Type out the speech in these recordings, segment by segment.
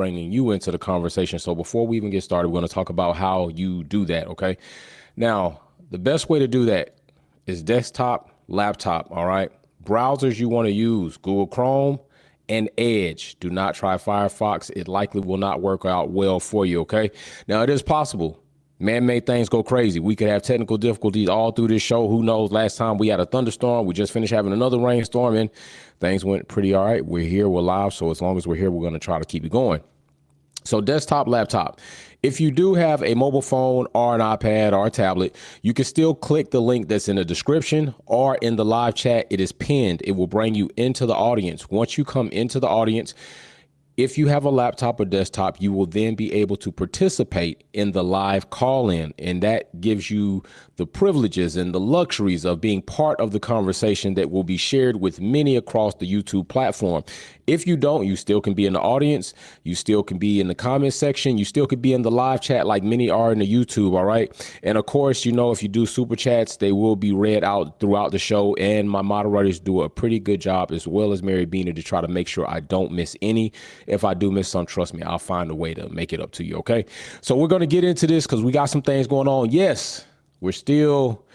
bringing you into the conversation. So before we even get started, we're going to talk about how you do that, okay? Now, the best way to do that is desktop, laptop, all right? Browsers you want to use, Google Chrome and Edge. Do not try Firefox. It likely will not work out well for you, okay? Now, it is possible. Man-made things go crazy. We could have technical difficulties all through this show. Who knows? Last time we had a thunderstorm. We just finished having another rainstorm, and things went pretty all right. We're here. We're live. So as long as we're here, we're going to try to keep it going. So desktop, laptop. If you do have a mobile phone or an iPad or a tablet, you can still click the link that's in the description or in the live chat. It is pinned. It will bring you into the audience. Once you come into the audience, if you have a laptop or desktop, you will then be able to participate in the live call-in, and that gives you the privileges and the luxuries of being part of the conversation that will be shared with many across the YouTube platform. If you don't, you still can be in the audience. You still can be in the comment section. You still could be in the live chat like many are in the YouTube, all right? And of course, you know, if you do super chats, they will be read out throughout the show, and my moderators do a pretty good job, as well as Mary Beaner, to try to make sure I don't miss any. If I do miss some, trust me, I'll find a way to make it up to you, okay? So we're going to get into this because we got some things going on. Yes, we're still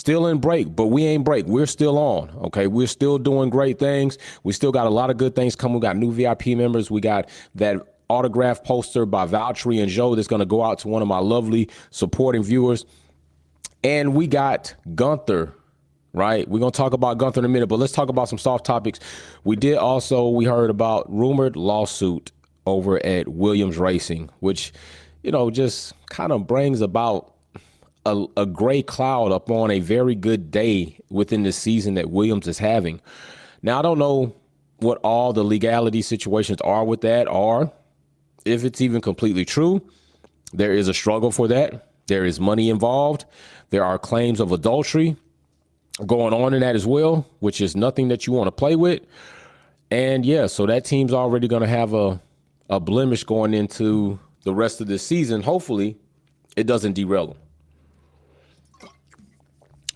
in break, but we ain't break. We're still on, okay? We're still doing great things. We still got a lot of good things coming. We got new VIP members. We got that autograph poster by Valtteri and Joe that's going to go out to one of my lovely supporting viewers. And we got Gunther, right? We're going to talk about Gunther in a minute, but let's talk about some soft topics. We heard about rumored lawsuit over at Williams Racing, which, you know, just kind of brings about a gray cloud up on a very good day within the season that Williams is having. Now, I don't know what all the legality situations are with that, or if it's even completely true. There is a struggle for that. There is money involved. There are claims of adultery going on in that as well, which is nothing that you want to play with. And yeah, so that team's already going to have a blemish going into the rest of this season. Hopefully it doesn't derail them.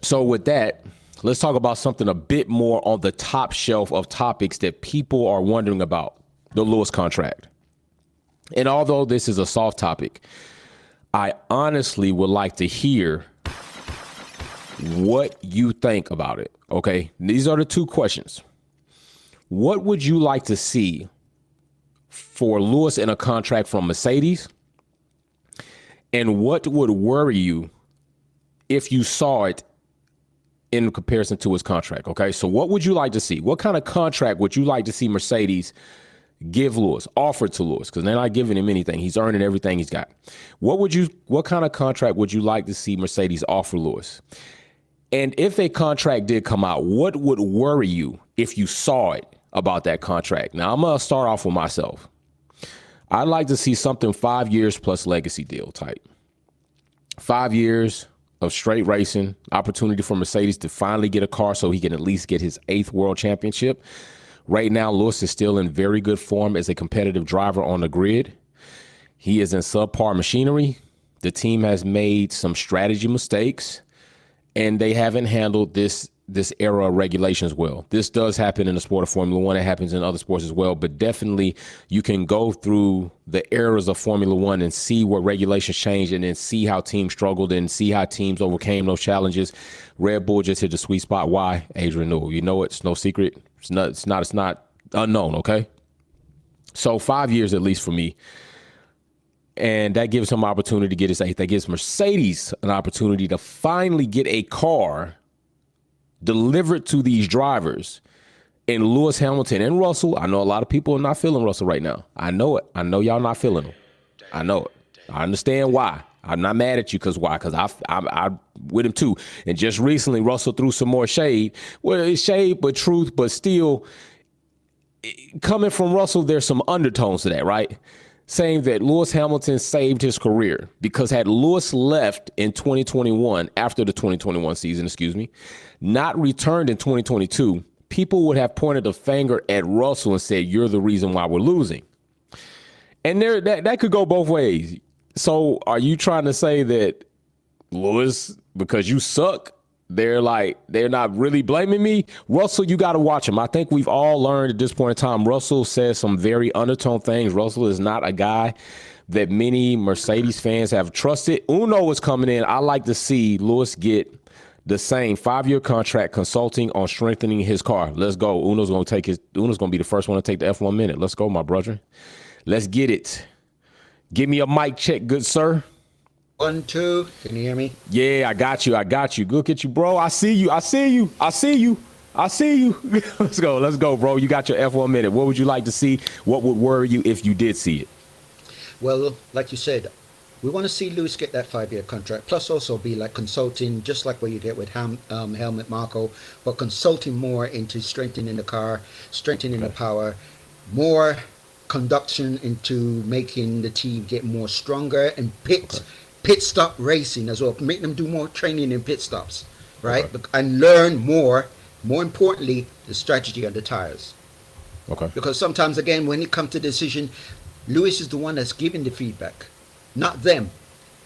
So with that, let's talk about something a bit more on the top shelf of topics that people are wondering about: the Lewis contract. And although this is a soft topic, I honestly would like to hear what you think about it. Okay, these are the two questions. What would you like to see for Lewis in a contract from Mercedes? And what would worry you if you saw it in comparison to his contract? Okay, so what would you like to see? What kind of contract would you like to see Mercedes give Lewis, offer to Lewis? Because they're not giving him anything. He's earning everything he's got. What kind of contract would you like to see Mercedes offer Lewis? And if a contract did come out, what would worry you if you saw it about that contract? Now, I'm going to start off with myself. I'd like to see something 5 years plus legacy deal type. 5 years of straight racing, opportunity for Mercedes to finally get a car so he can at least get his 8th world championship. Right now, Lewis is still in very good form as a competitive driver on the grid. He is in subpar machinery. The team has made some strategy mistakes, and they haven't handled this era of regulations well. This does happen in the sport of Formula One. It happens in other sports as well, but definitely you can go through the eras of Formula One and see what regulations changed, and then see how teams struggled and see how teams overcame those challenges. Red Bull just hit the sweet spot. Why? Adrian Newell. You know, it's no secret. It's not unknown. Okay. So 5 years, at least for me. And that gives him an opportunity to get his 8th. That gives Mercedes an opportunity to finally get a car delivered to these drivers. And Lewis Hamilton and Russell, I know a lot of people are not feeling Russell right now. I know it. I know y'all not feeling him. I know it. I understand why. I'm not mad at you because why? Because I'm with him too. And just recently, Russell threw some more shade. Well, it's shade, but truth, but still, coming from Russell, there's some undertones to that, right? Saying that Lewis Hamilton saved his career because had Lewis left in 2021, after the 2021 season, not returned in 2022, people would have pointed the finger at Russell and said, you're the reason why we're losing. And that could go both ways. So are you trying to say that Lewis, because you suck, they're not really blaming me. Russell, you got to watch him. I think we've all learned at this point in time. Russell says some very undertone things. Russell is not a guy that many Mercedes fans have trusted. Uno is coming in. I like to see Lewis get the same 5-year contract consulting on strengthening his car. Let's go. Uno's going to be the first one to take the F1 minute. Let's go, my brother. Let's get it. Give me a mic check, good sir. 1, 2. Can you hear me? Yeah, I got you. Good at you, bro. I see you. Let's go, bro. You got your F1 minute. What would you like to see? What would worry you if you did see it? Well, like you said, we want to see Lewis get that 5-year contract, plus also be like consulting, just like what you get with Helmut Marko, but consulting more into strengthening the car, strengthening the power, more conduction into making the team get more stronger, and pit stop racing as well. Make them do more training in pit stops, right? And learn more importantly, the strategy of the tires. Okay. Because sometimes, again, when it comes to decision, Lewis is the one that's giving the feedback, not them.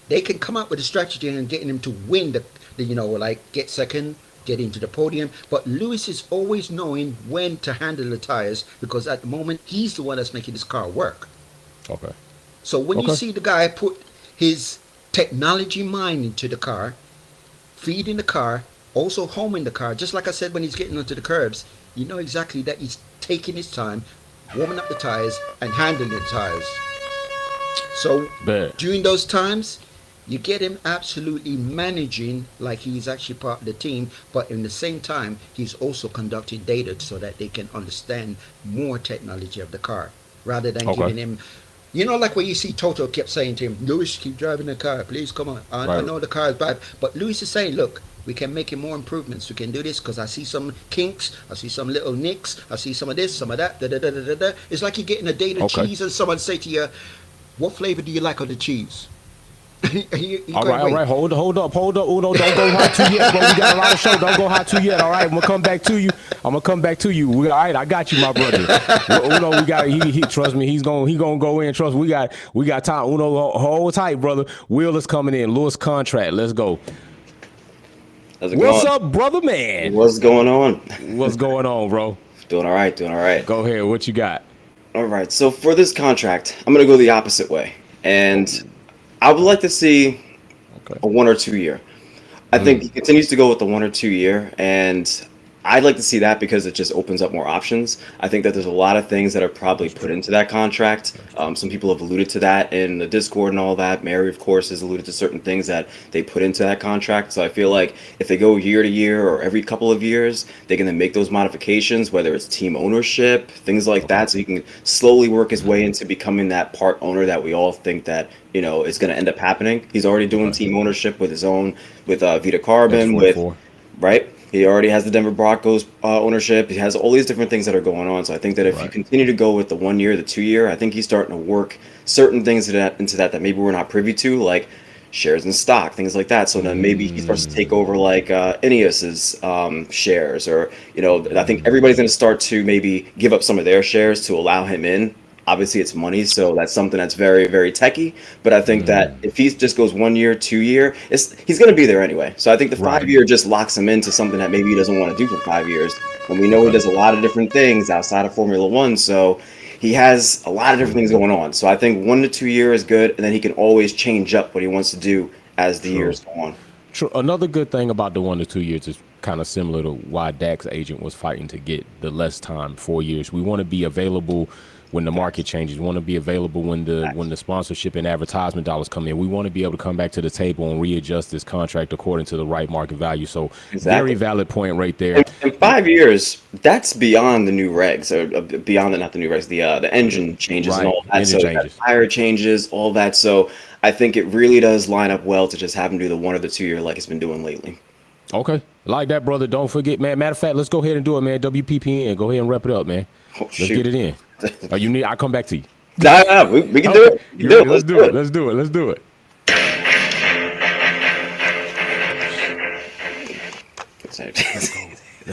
They can come up with a strategy and getting them to win like get second, get into the podium. But Lewis is always knowing when to handle the tires, because at the moment he's the one that's making this car work. Okay. So when you see the guy put his technology mind into the car, feeding the car, also homing the car, just like I said when he's getting onto the curbs, you know exactly that he's taking his time, warming up the tires and handling the tires. So during those times, you get him absolutely managing like he's actually part of the team, but in the same time, he's also conducting data so that they can understand more technology of the car, rather than giving him, like what you see Toto kept saying to him, Lewis, keep driving the car, please, come on. I know the car is bad, but Lewis is saying, look, we can make it more improvements. We can do this because I see some kinks, I see some little nicks, I see some of this, some of that. It's like you're getting a date of cheese and someone say to you, what flavor do you like of the cheese? All right. Hold up. Uno, don't go hot too yet, bro. We got a lot of show. Don't go hot too yet. All right, I'm gonna come back to you. All right, I got you, my brother. Uno, we got. He trust me. He gonna go in. Trust me. We got time. Uno, hold tight, brother. Will is coming in. Lewis contract. Let's go. What's up, brother, man? What's going on? What's going on, bro? Doing all right. Go ahead. What you got? All right. So for this contract, I'm gonna go the opposite way, and I would like to see a 1 or 2 year. I think he continues to go with the 1 or 2 year, and I'd like to see that because it just opens up more options. I think that there's a lot of things that are probably put into that contract. Some people have alluded to that in the Discord and all that. Mary, of course, has alluded to certain things that they put into that contract. So I feel like if they go year to year or every couple of years, they can then make those modifications, whether it's team ownership, things like that. So he can slowly work his way into becoming that part owner that we all think that, is going to end up happening. He's already doing team ownership with his own, with Vita Carbon, right? He already has the Denver Broncos ownership. He has all these different things that are going on. So I think that if you continue to go with the 1 year, the 2 year, I think he's starting to work certain things into that maybe we're not privy to, like shares in stock, things like that. So then maybe he starts to take over like Ineos's shares, or I think everybody's going to start to maybe give up some of their shares to allow him in. Obviously, it's money, so that's something that's very, very techy. But I think that if he just goes 1 year, 2 year, he's going to be there anyway. So I think the 5 year just locks him into something that maybe he doesn't want to do for 5 years. And we know he does a lot of different things outside of Formula One, so he has a lot of different things going on. So I think 1 to 2 year is good, and then he can always change up what he wants to do as the years go on. True. Another good thing about the 1 to 2 years is kind of similar to why Dak's agent was fighting to get the less time, 4 years. We want to be available when the market changes. We want to be available when the sponsorship and advertisement dollars come in. We want to be able to come back to the table and readjust this contract according to the right market value. So very valid point right there. In 5 years, that's beyond the new regs, or beyond not the new regs, the engine changes and all that. So tire changes, all that. So I think it really does line up well to just have him do the 1 or the 2 year like he's been doing lately. Okay. Like that, brother. Don't forget, man. Matter of fact, let's go ahead and do it, man. WPPN. Go ahead and wrap it up, man. Let's get it in. I'll come back to you. Nah, we can do it. Let's do it. Let's do it. Let's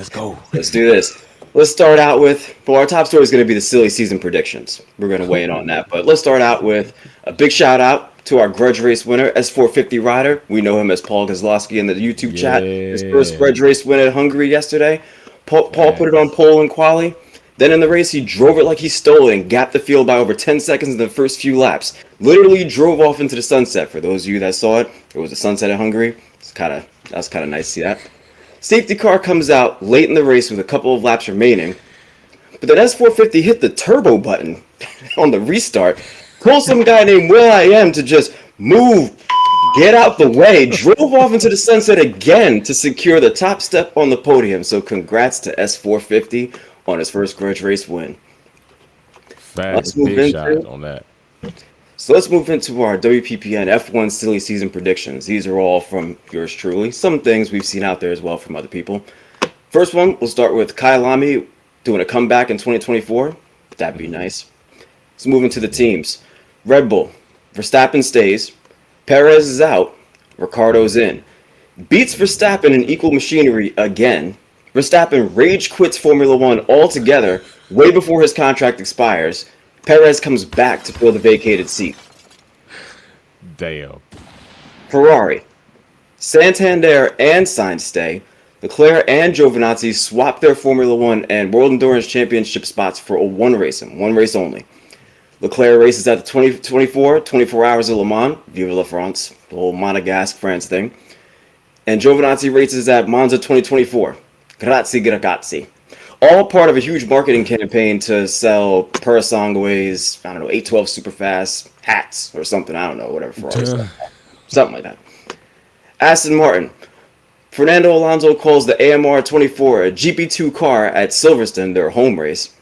go. Let's do this. Let's start out with, our top story is going to be the silly season predictions. We're going to weigh in on that. But let's start out with a big shout out to our grudge race winner, S450 rider. We know him as Paul Kozlowski in the YouTube chat. His first grudge race win at Hungary yesterday. Paul put it on pole in quali. Then in the race, he drove it like he stole it and gapped the field by over 10 seconds in the first few laps. Literally drove off into the sunset. For those of you that saw it, it was a sunset at Hungary. That was kind of nice to see that. Safety car comes out late in the race with a couple of laps remaining. But then S450 hit the turbo button on the restart. Told some guy named Will I Am to just move, get out the way, drove off into the sunset again to secure the top step on the podium. So congrats to S450 on his first grudge race win. Fast big shot on that. So let's move into our WPPN F1 silly season predictions. These are all from yours truly. Some things we've seen out there as well from other people. First one, we'll start with Kyle Lamy doing a comeback in 2024. That'd be nice. Let's move into the teams. Red Bull, Verstappen stays. Perez is out. Ricciardo's in. Beats Verstappen in equal machinery again. Verstappen rage quits Formula One altogether way before his contract expires. Perez comes back to fill the vacated seat. Damn. Ferrari, Santander and Sainz stay. Leclerc and Giovinazzi swap their Formula One and World Endurance Championship spots for a one race only. Leclerc races at the 24 Hours of Le Mans, Vive la France, the whole Monegasque France thing. And Giovinazzi races at Monza 2024. Grazie, ragazzi. All part of a huge marketing campaign to sell Persangways, 812 Superfast hats or something. I don't know, whatever Ferrari's something like that. Aston Martin. Fernando Alonso calls the AMR 24 a GP2 car at Silverstone, their home race.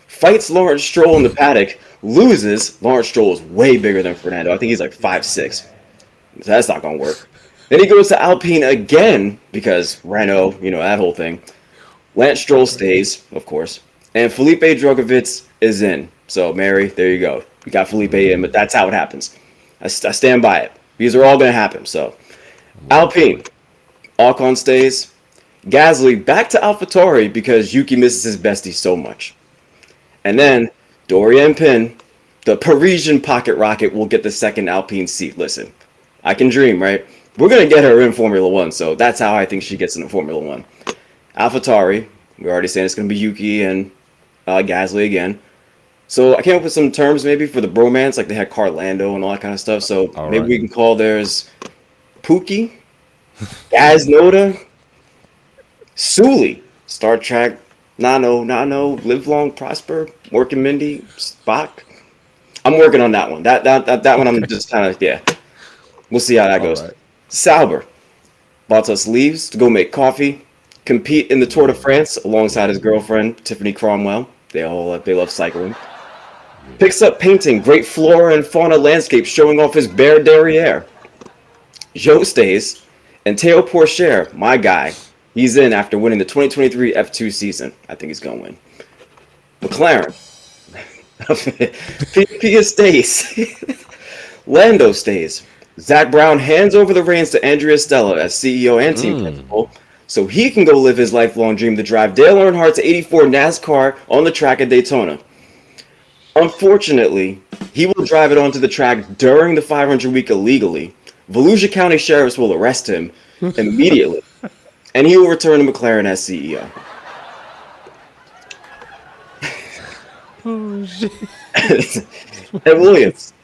Fights Lawrence Stroll in the paddock. Loses. Lawrence Stroll is way bigger than Fernando. I think he's like 5'6". So that's not going to work. Then he goes to Alpine again because Renault, that whole thing. Lance Stroll stays, of course. And Felipe Drugovich is in. So, Mary, there you go. We got Felipe in, but that's how it happens. I stand by it. These are all going to happen. So, Alpine. Ocon stays. Gasly back to AlphaTauri because Yuki misses his bestie so much. And then Dorian Pin, the Parisian pocket rocket, will get the second Alpine seat. Listen, I can dream, right? We're going to get her in Formula One, so that's how I think she gets into Formula One. AlphaTauri, we're already saying it's going to be Yuki and Gasly again. So I came up with some terms maybe for the bromance, like they had Carlando and all that kind of stuff. So maybe we can call theirs Pookie, Gaznoda, Sully, Star Trek, Nano, Live Long, Prosper, Working Mindy, Spock. I'm working on that one. That one I'm just kind of, yeah. We'll see how that goes. Right. Sauber, Bottas leaves to go make coffee, compete in the Tour de France alongside his girlfriend, Tiffany Cromwell. They love cycling. Picks up painting great flora and fauna landscapes showing off his bare derriere. Joe stays, and Teo Pourchaire, my guy, he's in after winning the 2023 F2 season. I think he's going to win. McLaren. Pia stays. Lando stays. Zach Brown hands over the reins to Andrea Stella as CEO and team principal, so he can go live his lifelong dream to drive Dale Earnhardt's 84 NASCAR on the track at Daytona. Unfortunately, he will drive it onto the track during the 500 week illegally. Volusia County sheriffs will arrest him immediately, and he will return to McLaren as CEO. Oh, shit. And Williams.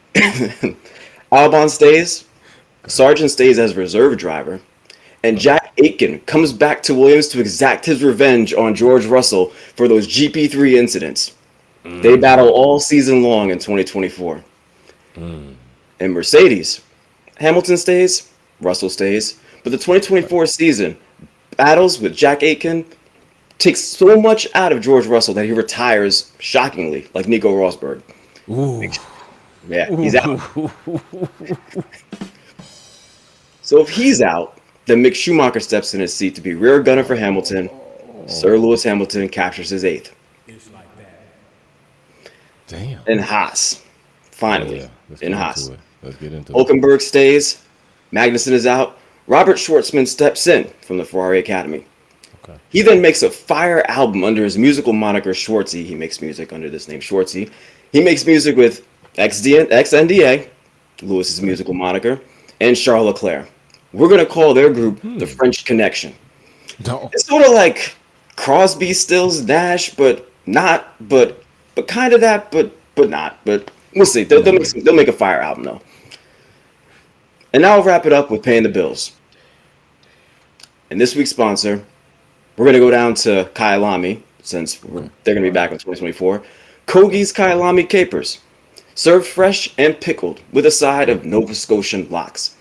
Albon stays. Sargent stays as reserve driver. And Jack Aitken comes back to Williams to exact his revenge on George Russell for those GP3 incidents. They battle all season long in 2024. And Mercedes. Hamilton stays. Russell stays. But the 2024 season battles with Jack Aitken takes so much out of George Russell that he retires shockingly, like Nico Rosberg. Ooh. Yeah, he's out. So if he's out, then Mick Schumacher steps in his seat to be rear gunner for Hamilton. Sir Lewis Hamilton captures his 8th. Damn. And HAAS, finally, in HAAS. Let's get into it. Hulkenberg stays. Magnussen is out. Robert Schwartzman steps in from the Ferrari Academy. Okay. He then makes a fire album under his musical moniker Schwartzy. He makes music under this name Schwartzy. He makes music with XNDA, Lewis's musical moniker, and Charles Leclerc. We're going to call their group the French Connection. No. It's sort of like Crosby, Stills, Nash, but not, but kind of that, but not. But we'll see. They'll make a fire album though. And now I'll wrap it up with paying the bills. And this week's sponsor, we're going to go down to Kyalami, since they're going to be back in 2024. Kogi's Kyalami Capers, served fresh and pickled with a side of Nova Scotian lox.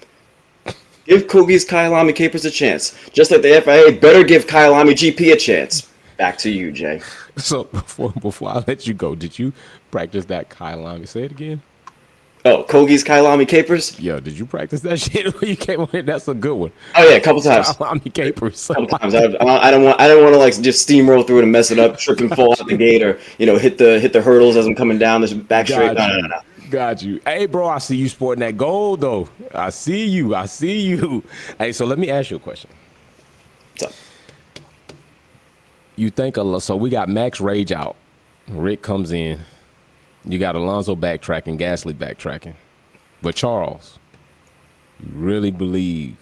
Give Kogi's Kyalami Capers a chance, just like the FIA better give Kyalami GP a chance. Back to you, Jay. So before I let you go, did you practice that Kyalami? Say it again. Oh, Kogi's Kyalami Capers? Yo, did you practice that shit when you came on here? That's a good one. Oh yeah, a couple times. Kyalami Capers. Couple times. I don't want to like just steamroll through it and mess it up, trip and fall out the gate, or hit the hurdles as I'm coming down this back straight. No. Got you. Hey, bro, I see you sporting that gold though. I see you. Hey, so let me ask you a question. What's up? You think so? We got Max Rage out. Rick comes in. You got Alonso backtracking, Gasly backtracking. But Charles, you really believe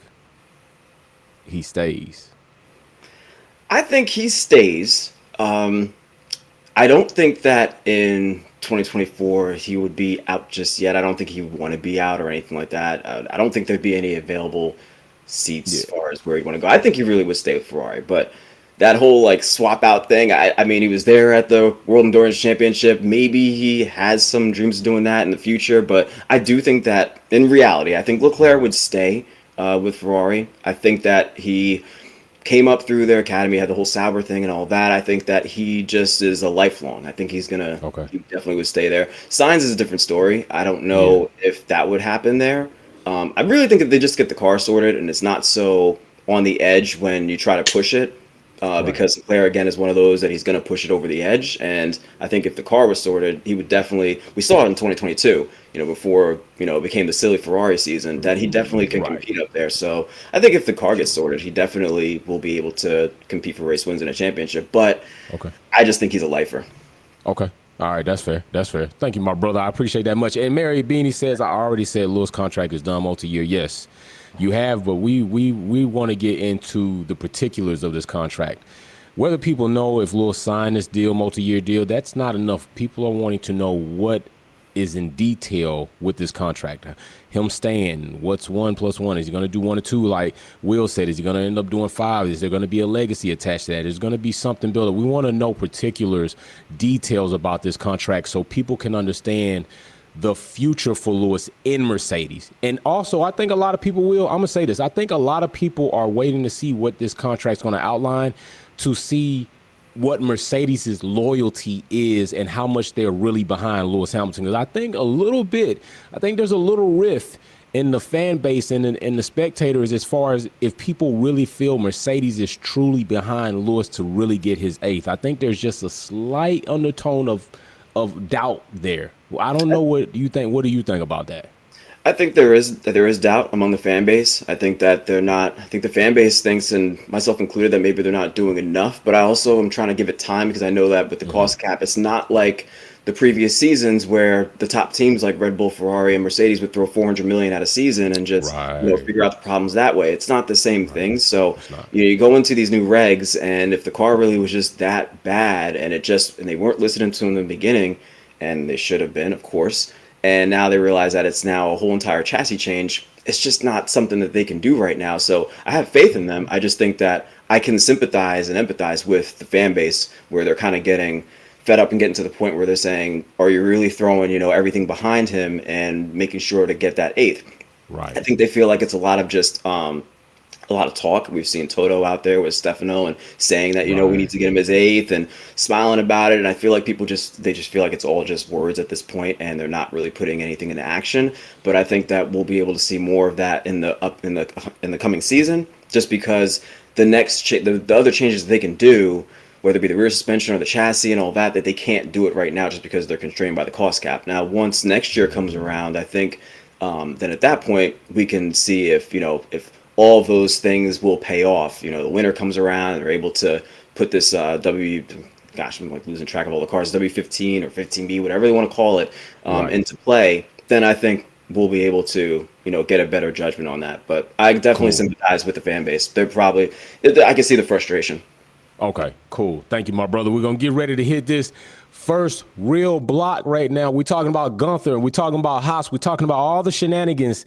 he stays? I think he stays. I don't think that in 2024 he would be out just yet. I don't think he would want to be out or anything like that. I don't think there'd be any available seats as far as where he'd want to go. I think he really would stay with Ferrari, but that whole like swap out thing, I mean, he was there at the World Endurance Championship. Maybe he has some dreams of doing that in the future, but I do think that in reality, I think Leclerc would stay with Ferrari. I think that he came up through their academy, had the whole Sauber thing and all that. I think that he just is a lifelong. I think he's gonna, he definitely would stay there. Sainz is a different story. I don't know if that would happen there. I really think that they just get the car sorted and it's not so on the edge when you try to push it. Because Leclerc, again, is one of those that he's going to push it over the edge. And I think if the car was sorted, he would definitely, we saw it in 2022, before, it became the silly Ferrari season, that he definitely can compete up there. So I think if the car gets sorted, he definitely will be able to compete for race wins in a championship. But I just think he's a lifer. Okay. All right. That's fair. Thank you, my brother. I appreciate that much. And Mary Beanie says, I already said Lewis' contract is done multi-year. Yes. You have, but we want to get into the particulars of this contract. Whether people know if Lewis signed this deal, multi-year deal, that's not enough. People are wanting to know what is in detail with this contract. Him staying, what's 1 + 1? Is he going to do 1 or 2? Like Will said, is he going to end up doing 5? Is there going to be a legacy attached to that? Is going to be something built? We want to know particulars, details about this contract so people can understand the future for Lewis in Mercedes. And also, I think a lot of people I'm going to say this. I think a lot of people are waiting to see what this contract's going to outline, to see what Mercedes' loyalty is and how much they're really behind Lewis Hamilton. Because I think there's a little rift in the fan base and in the spectators as far as if people really feel Mercedes is truly behind Lewis to really get his 8th. I think there's just a slight undertone of doubt there. I don't know what you think. What do you think about that? I think there is doubt among the fan base. I think that I think the fan base thinks, and myself included, that maybe they're not doing enough. But I also am trying to give it time because I know that with the cost cap, it's not like the previous seasons where the top teams like Red Bull, Ferrari, and Mercedes would throw 400 million at a season and just figure out the problems that way. It's not the same thing. So you go into these new regs, and if the car really was just that bad, and they weren't listening to them in the beginning, and they should have been, of course, and now they realize that it's now a whole entire chassis change, it's just not something that they can do right now. So I have faith in them. I just think that I can sympathize and empathize with the fan base where they're kind of getting fed up and getting to the point where they're saying, are you really throwing, everything behind him and making sure to get that 8th? Right. I think they feel like it's a lot of just a lot of talk. We've seen Toto out there with Stefano and saying that, we need to get him his 8th and smiling about it. And I feel like people just feel like it's all just words at this point and they're not really putting anything into action. But I think that we'll be able to see more of that in the coming season, just because the other changes that they can do, whether it be the rear suspension or the chassis and all that they can't do it right now just because they're constrained by the cost cap. Now, once next year comes around, I think then at that point we can see if all of those things will pay off. The winter comes around and they're able to put this I'm like losing track of all the cars, W15 or 15B, whatever they want to call it, into play. Then I think we'll be able to, get a better judgment on that. But I definitely Cool. sympathize with the fan base. I can see the frustration. Okay, cool. Thank you, my brother. We're going to get ready to hit this first real block right now. We're talking about Gunther. We're talking about HAAS. We're talking about all the shenanigans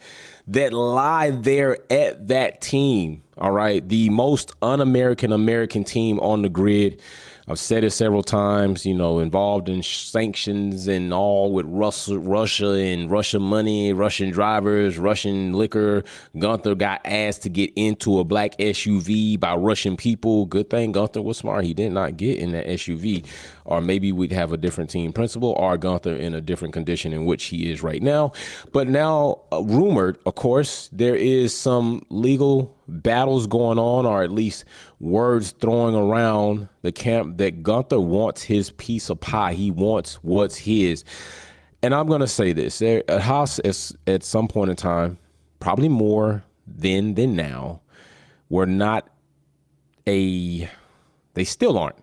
that lie there at that team. All right. The most un-American team on the grid. I've said it several times, involved in sanctions and all with Russia and Russian money, Russian drivers, Russian liquor. Gunther got asked to get into a black SUV by Russian people. Good thing Gunther was smart. He did not get in that SUV, or maybe we'd have a different team principal, or Gunther in a different condition in which he is right now. But now, rumored, of course, there is some legal battles going on, or at least words throwing around the camp that Gunther wants his piece of pie. He wants what's his. And I'm going to say this. HAAS is, at some point in time, probably more then than now, were not they still aren't.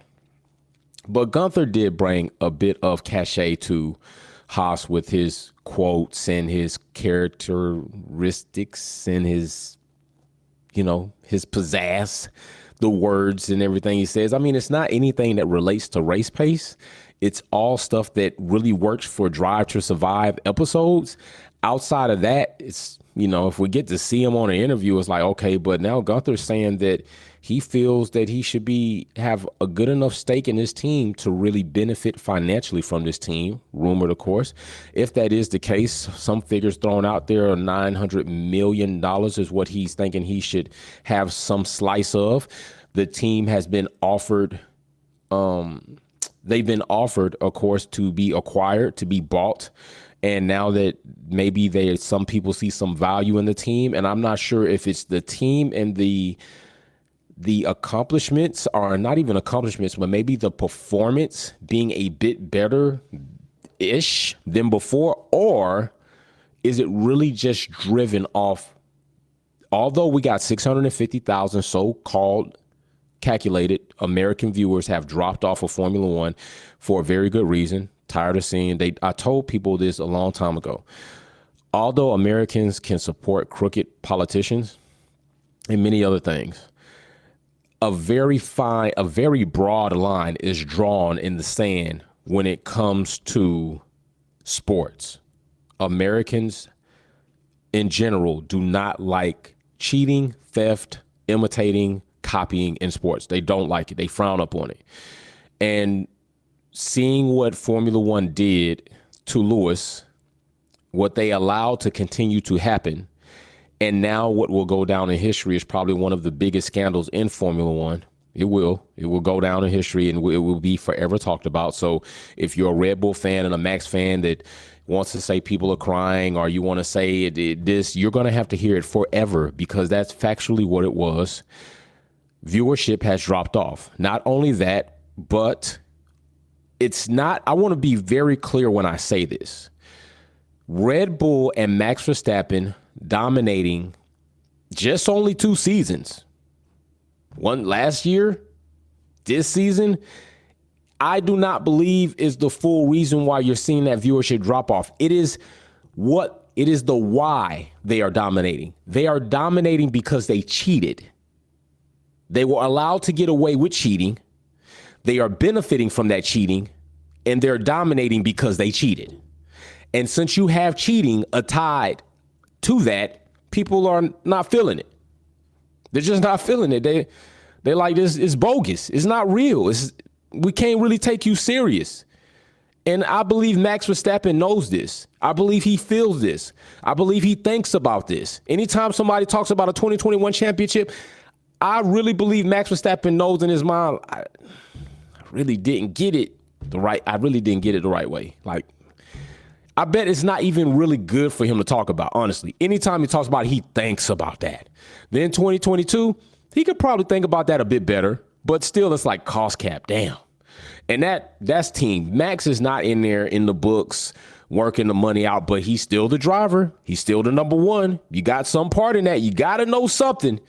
But Gunther did bring a bit of cachet to HAAS with his quotes and his characteristics and his pizzazz, the words and everything he says. I mean, it's not anything that relates to race pace. It's all stuff that really works for Drive to Survive episodes. Outside of that, it's, if we get to see him on an interview, it's like, okay, but now Gunther's saying that he feels that he should have a good enough stake in this team to really benefit financially from this team. Rumored, of course. If that is the case, some figures thrown out there are $900 million is what he's thinking he should have some slice of. The team has been offered, they've been offered, of course, to be acquired, to be bought. And now that maybe some people see some value in the team, and I'm not sure if it's the team and the accomplishments are not even accomplishments, but maybe the performance being a bit better-ish than before, or is it really just driven off, although we got 650,000 so-called calculated American viewers have dropped off of Formula One for a very good reason. Tired of seeing, I told people this a long time ago. Although Americans can support crooked politicians and many other things, a very broad line is drawn in the sand when it comes to sports. Americans in general do not like cheating, theft, imitating, copying in sports. They don't like it. They frown upon it. And seeing what Formula One did to Lewis, what they allowed to continue to happen, and now what will go down in history is probably one of the biggest scandals in Formula One. It will go down in history, and it will be forever talked about. So if you're a Red Bull fan and a Max fan that wants to say people are crying, or you want to say this, you're going to have to hear it forever, because that's factually what it was. Viewership has dropped off. Not only that, but it's not, I want to be very clear when I say this. Red Bull and Max Verstappen dominating just only 2 seasons. One last year, this season, I do not believe is the full reason why you're seeing that viewership drop off. It is the why they are dominating. They are dominating because they cheated. They were allowed to get away with cheating. They are benefiting from that cheating, and they're dominating because they cheated. And since you have cheating tied to that, people are not feeling it. They're just not feeling it. They're like, this is bogus. It's not real. We can't really take you serious. And I believe Max Verstappen knows this. I believe he feels this. I believe he thinks about this. Anytime somebody talks about a 2021 championship, I really believe Max Verstappen knows in his mind, I really didn't get it the right way. Like, I bet it's not even really good for him to talk about, honestly. Anytime he talks about it, he thinks about that. Then 2022, he could probably think about that a bit better, but still it's like cost cap, damn. And that's team. Max is not in there in the books working the money out, but he's still the driver. He's still the number one. You got some part in that. You got to know something.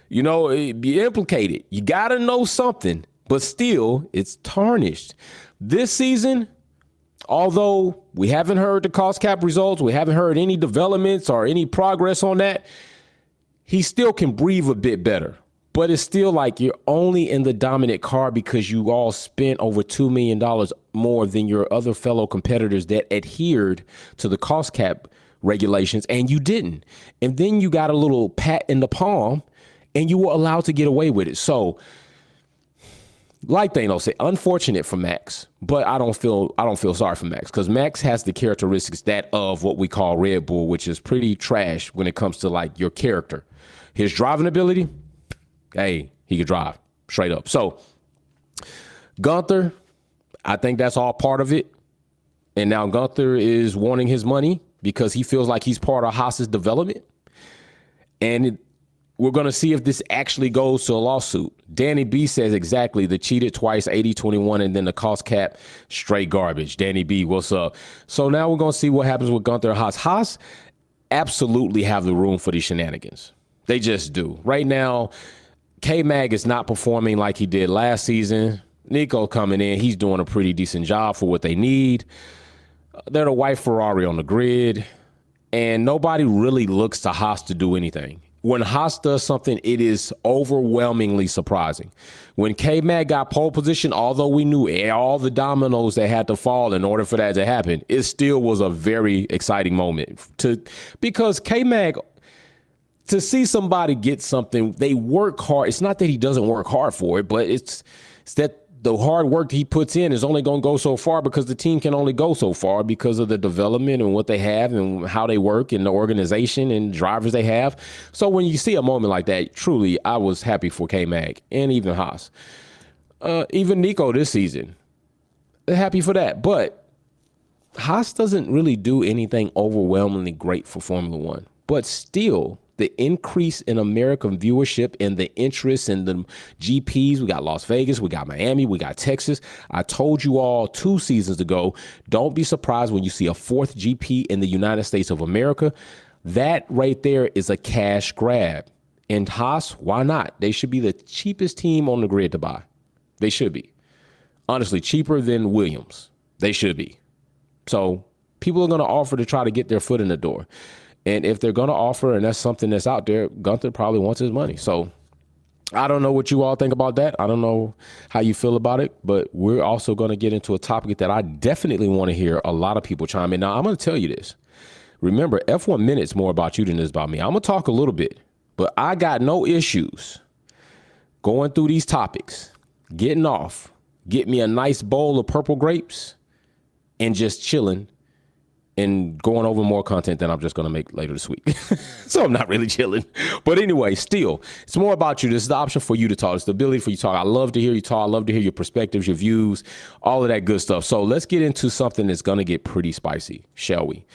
Be implicated. You got to know something, but still it's tarnished. This season, Although we haven't heard the cost cap results, we haven't heard any developments or any progress on that, he still can breathe a bit better. But it's still like you're only in the dominant car because you all spent over $2 million more than your other fellow competitors that adhered to the cost cap regulations, and you didn't. And then you got a little pat in the palm and you were allowed to get away with it. So, like Thanos said, unfortunate for Max, but I don't feel sorry for Max, because Max has the characteristics that of what we call Red Bull, which is pretty trash when it comes to like your character. His driving ability, hey, he could drive straight up. So Gunther, I think that's all part of it. And now Gunther is wanting his money because he feels like he's part of HAAS's development. And we're going to see if this actually goes to a lawsuit. Danny B says exactly, the cheated twice, 80-21, and then the cost cap, straight garbage. Danny B, what's up? So now we're going to see what happens with Gunther and HAAS. HAAS absolutely have the room for these shenanigans. They just do. Right now, K-Mag is not performing like he did last season. Nico coming in, he's doing a pretty decent job for what they need. They're the white Ferrari on the grid, and nobody really looks to HAAS to do anything. When HAAS does something, it is overwhelmingly surprising. When K-Mag got pole position, although we knew all the dominoes that had to fall in order for that to happen, it still was a very exciting moment because K-Mag, to see somebody get something, they work hard. It's not that he doesn't work hard for it, but it's that the hard work he puts in is only going to go so far because the team can only go so far because of the development and what they have and how they work and the organization and drivers they have. So when you see a moment like that, truly, I was happy for K-Mag and even HAAS. Even Nico this season, happy for that. But HAAS doesn't really do anything overwhelmingly great for Formula One. But still, the increase in American viewership and the interest in the GPs. We got Las Vegas, we got Miami, we got Texas. I told you all 2 seasons ago, don't be surprised when you see a 4th GP in the United States of America. That right there is a cash grab. And HAAS, why not? They should be the cheapest team on the grid to buy. They should be. Honestly, cheaper than Williams. They should be. So people are going to offer to try to get their foot in the door. And if they're going to offer, and that's something that's out there, Gunther probably wants his money. So I don't know what you all think about that. I don't know how you feel about it, but we're also going to get into a topic that I definitely want to hear a lot of people chime in. Now, I'm going to tell you this. Remember, F1 Minute's more about you than it is about me. I'm going to talk a little bit, but I got no issues going through these topics, getting off, get me a nice bowl of purple grapes, and just chilling and going over more content than I'm just going to make later this week. So I'm not really chilling. But anyway, still, it's more about you. This is the option for you to talk. It's the ability for you to talk. I love to hear you talk. I love to hear your perspectives, your views, all of that good stuff. So let's get into something that's going to get pretty spicy, shall we?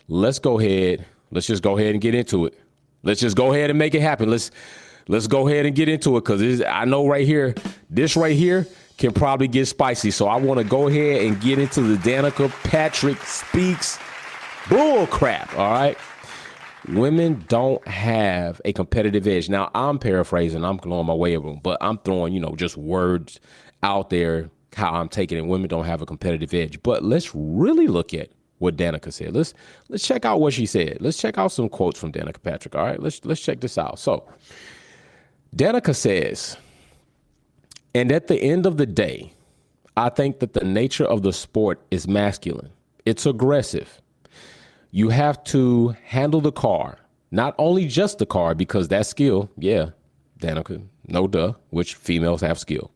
Let's go ahead. Let's just go ahead and get into it. Let's just go ahead and make it happen. Let's go ahead and get into it, because I know right here, this right here can probably get spicy. So I want to go ahead and get into the Danica Patrick speaks bull crap. All right. Women don't have a competitive edge. Now, I'm paraphrasing. I'm going my way of them, but I'm throwing, just words out there, how I'm taking it. Women don't have a competitive edge. But let's really look at what Danica said. Let's check out what she said. Let's check out some quotes from Danica Patrick. All right. Let's check this out. So Danica says, and at the end of the day, I think that the nature of the sport is masculine. It's aggressive. You have to handle the car, not only just the car, because that's skill. Yeah, Danica, no duh, which females have skill.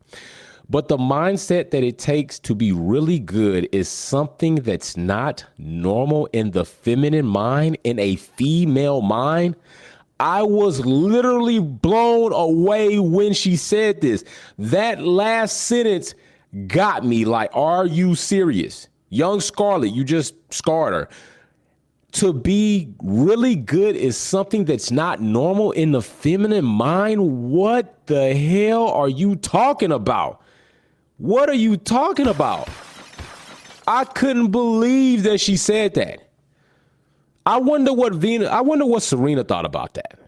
But the mindset that it takes to be really good is something that's not normal in the feminine mind, in a female mind. I was literally blown away when she said this. That last sentence got me like, are you serious? Young Scarlett, you just scarred her. To be really good is something that's not normal in the feminine mind. What the hell are you talking about? What are you talking about? I couldn't believe that she said that. I wonder what Serena thought about that.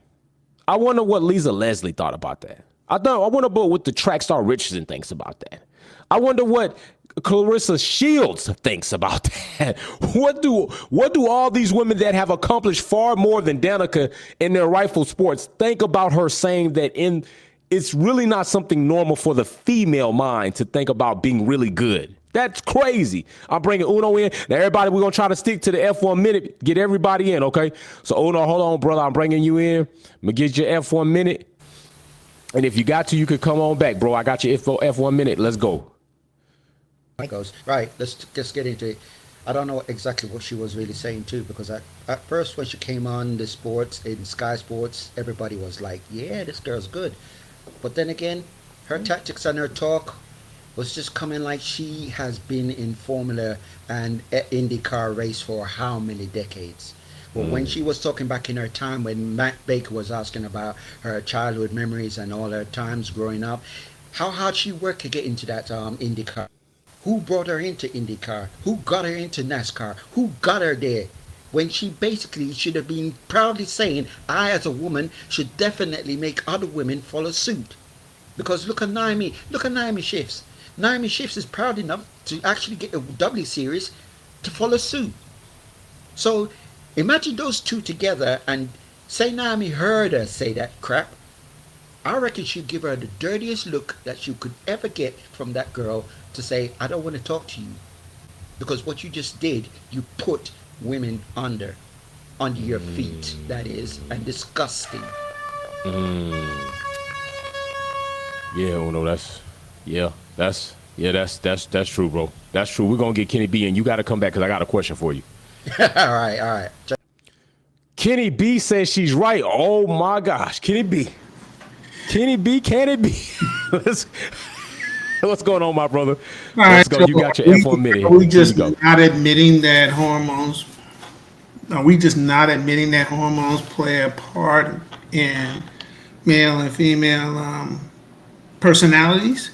I wonder what Lisa Leslie thought about that. I wonder what the Trackstar Richardson thinks about that. I wonder what Clarissa Shields thinks about that. What do all these women that have accomplished far more than Danica in their rightful sports think about her saying that it's really not something normal for the female mind to think about being really good? That's crazy. I'm bringing Uno in. Now, everybody, we're going to try to stick to the F1 minute, get everybody in, okay? So, Uno, hold on, brother. I'm bringing you in. I'm going to get your F1 minute. And if you got to, you could come on back, bro. I got your F1 minute. Let's go. Goes right. Let's just get into it. I don't know exactly what she was really saying too, because at first when she came on the sports in Sky Sports, everybody was like, "Yeah, this girl's good," but then again, her tactics and her talk was just coming like she has been in Formula and IndyCar race for how many decades. Well, when she was talking back in her time when Matt Baker was asking about her childhood memories and all her times growing up, how hard she worked to get into that IndyCar. Who brought her into IndyCar? Who got her into NASCAR? Who got her there? When she basically should have been proudly saying, I as a woman should definitely make other women follow suit. Because look at Naomi Shifts. Naomi Shifts is proud enough to actually get a W Series to follow suit. So imagine those two together, and say Naomi heard her say that crap. I reckon she'd give her the dirtiest look that you could ever get from that girl, to say, I don't want to talk to you. Because what you just did, you put women under your feet, that is, and disgusting. Yeah, Uno, that's true, bro. That's true. We're going to get Kenny B, and you got to come back because I got a question for you. All right. Kenny B says she's right. Oh, my gosh. Kenny B, can it be? What's going on, my brother? Let's go. So you got your F1 minute. Are we just not admitting that hormones? Are we just not admitting that hormones play a part in male and female personalities?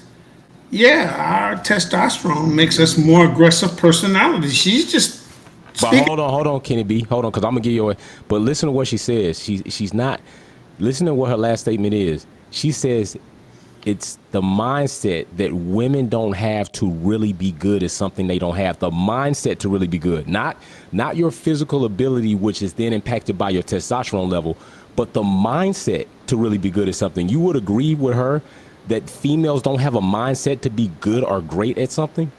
Yeah, our testosterone makes us more aggressive personalities. She's just. But hold on, Kenny B. Hold on, because I'm gonna give you a. But listen to what she says. She's not. Listen to what her last statement is. She says it's the mindset that women don't have to really be good is something they don't have. The mindset to really be good, not your physical ability, which is then impacted by your testosterone level, but the mindset to really be good is something. You would agree with her that females don't have a mindset to be good or great at something?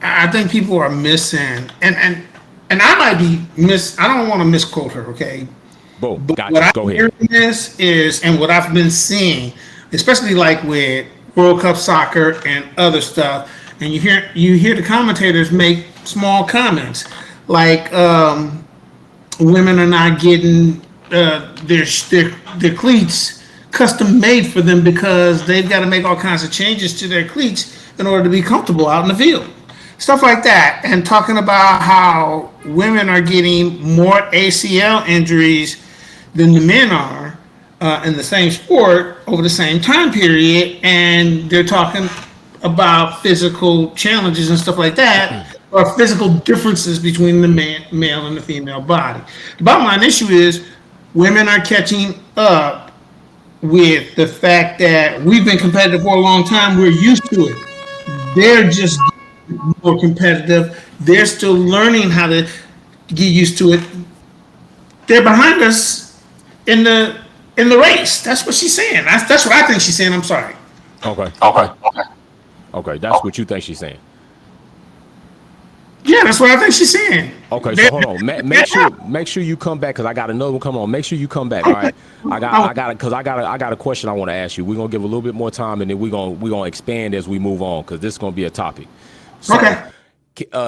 I think people are missing, and I might be I don't want to misquote her, okay? Boom. But Gotcha. what I'm Go ahead. hearing this is, and what I've been seeing, especially like with World Cup soccer and other stuff, and you hear the commentators make small comments like women are not getting their cleats custom made for them because they've got to make all kinds of changes to their cleats in order to be comfortable out in the field. Stuff like that, and talking about how women are getting more ACL injuries than the men are in the same sport over the same time period, and they're talking about physical challenges and stuff like that, or physical differences between the male and the female body. The bottom line issue is women are catching up with the fact that we've been competitive for a long time. We're used to it. They're just more competitive. They're still learning how to get used to it. They're behind us in the race. That's what she's saying. That's what I think she's saying. I'm sorry. Okay. That's what you think she's saying. Yeah, that's what I think she's saying. Okay, so hold on. Make sure you come back because I got another one coming on. Make sure you come back. All right. I got a question I want to ask you. We're gonna give a little bit more time, and then we're gonna expand as we move on because this is gonna be a topic. So, okay.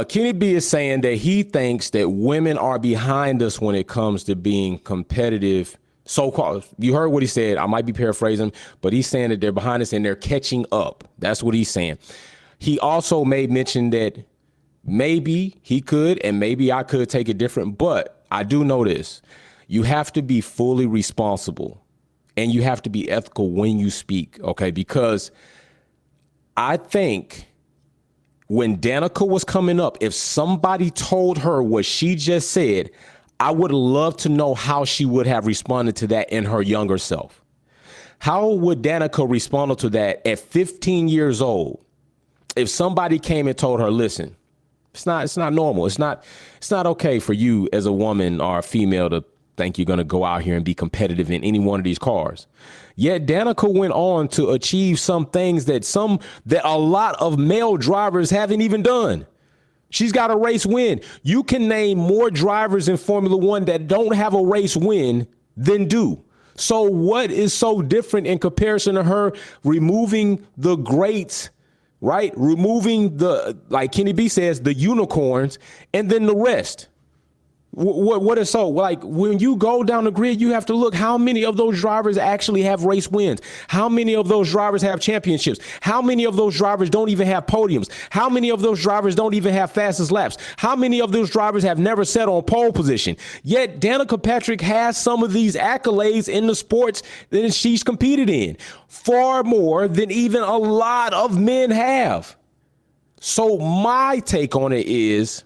Kenny B is saying that he thinks that women are behind us when it comes to being competitive. So-called. You heard what he said. I might be paraphrasing, but he's saying that they're behind us and they're catching up. That's what he's saying. He also made mention that maybe he could and maybe I could take it different, but I do know this. You have to be fully responsible and you have to be ethical when you speak, okay? Because I think when Danica was coming up, if somebody told her what she just said, I would love to know how she would have responded to that in her younger self. How would Danica respond to that at 15 years old? if somebody came and told her, listen, it's not normal. It's not okay for you as a woman or a female to think you're going to go out here and be competitive in any one of these cars. Yet Danica went on to achieve some things that a lot of male drivers haven't even done. She's got a race win. You can name more drivers in Formula One that don't have a race win than do. So what is so different in comparison to her removing the greats, right? Removing like Kenny B says, the unicorns, and then the rest. What is so like when you go down the grid, you have to look how many of those drivers actually have race wins. How many of those drivers have championships? How many of those drivers don't even have podiums? How many of those drivers don't even have fastest laps? How many of those drivers have never sat on pole position? Yet Danica Patrick has some of these accolades in the sports that she's competed in, far more than even a lot of men have. So my take on it is,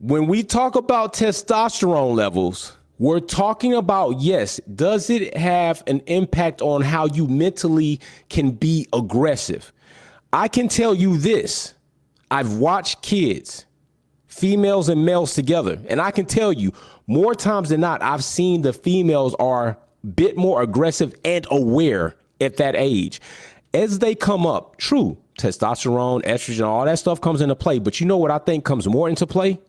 when we talk about testosterone levels, we're talking about, yes, does it have an impact on how you mentally can be aggressive? I can tell you this. I've watched kids, females and males together, and I can tell you more times than not, I've seen the females are a bit more aggressive and aware at that age. As they come up, true, testosterone, estrogen, all that stuff comes into play. But you know what I think comes more into play?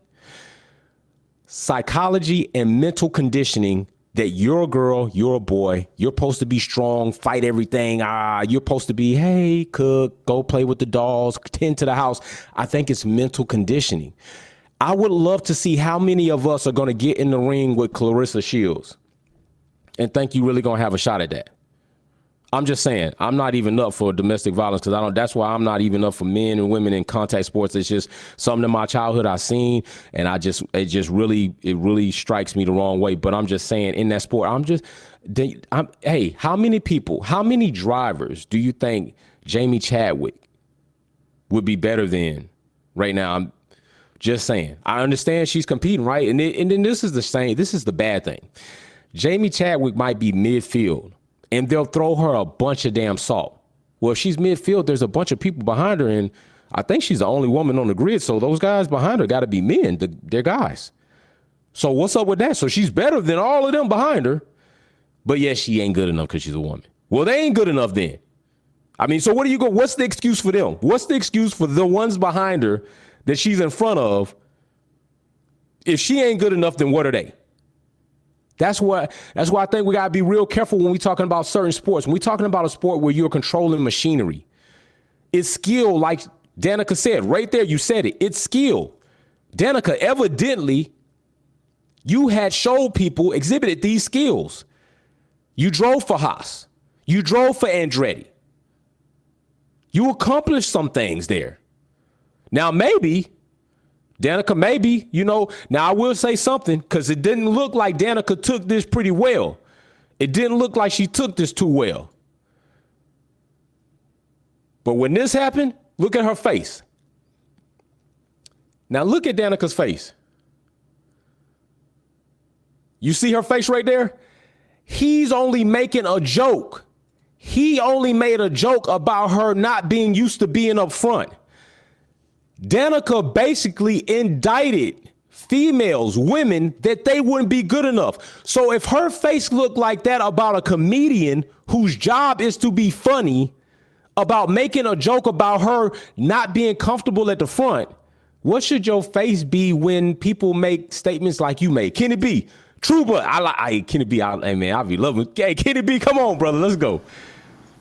Psychology and mental conditioning that you're a girl, you're a boy, you're supposed to be strong, fight everything. You're supposed to be, hey, cook, go play with the dolls, tend to the house. I think it's mental conditioning. I would love to see how many of us are going to get in the ring with Clarissa Shields and think you really going to have a shot at that. I'm just saying, I'm not even up for domestic violence because that's why I'm not even up for men and women in contact sports. It's just something in my childhood I've seen, and it really strikes me the wrong way. But I'm just saying, in that sport, hey, how many drivers do you think Jamie Chadwick would be better than right now? I'm just saying. I understand she's competing, right? And then this is the bad thing. Jamie Chadwick might be midfield, and they'll throw her a bunch of damn salt. Well, if she's midfield, there's a bunch of people behind her, and I think she's the only woman on the grid, so those guys behind her got to be men. They're guys. So what's up with that? So she's better than all of them behind her, but yes, she ain't good enough because she's a woman. Well, they ain't good enough then. I mean, so what's the excuse for them? What's the excuse for the ones behind her that she's in front of? If she ain't good enough, then what are they? That's why I think we got to be real careful when we're talking about certain sports. When we're talking about a sport where you're controlling machinery, it's skill, like Danica said. Right there, you said it. It's skill. Danica, evidently, you had showed people, exhibited these skills. You drove for HAAS. You drove for Andretti. You accomplished some things there. Now, maybe Danica, now I will say something, because it didn't look like Danica took this pretty well. It didn't look like she took this too well. But when this happened, look at her face. Now look at Danica's face. You see her face right there? He's only making a joke. He only made a joke about her not being used to being up front. Danica basically indicted females, women, that they wouldn't be good enough. So if her face looked like that about a comedian whose job is to be funny, about making a joke about her not being comfortable at the front, what should your face be when people make statements like you made? Kenny B, true, but Kenny B, hey man, I be loving. Hey, Kenny B, come on, brother, let's go.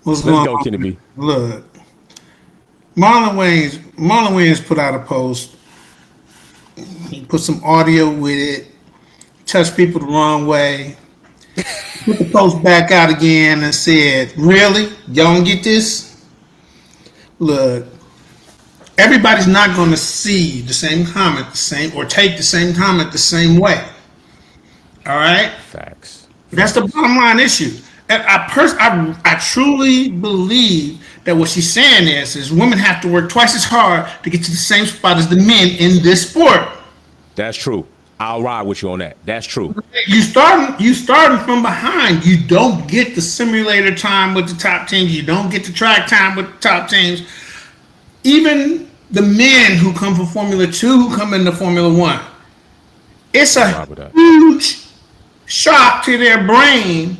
Let's go, Kenny B. Look. Marlon Wayans put out a post. He put some audio with it, touched people the wrong way. Put the post back out again and said, really? Y'all don't get this? Look, everybody's not going to see the same comment or take the same comment the same way. All right? Facts. That's the bottom line issue. And I truly believe that what she's saying is women have to work twice as hard to get to the same spot as the men in this sport. That's true. I'll ride with you on that. That's true. You starting from behind. You don't get the simulator time with the top teams. You don't get the track time with the top teams. Even the men who come from Formula 2 who come into Formula 1. It's a huge shock to their brain,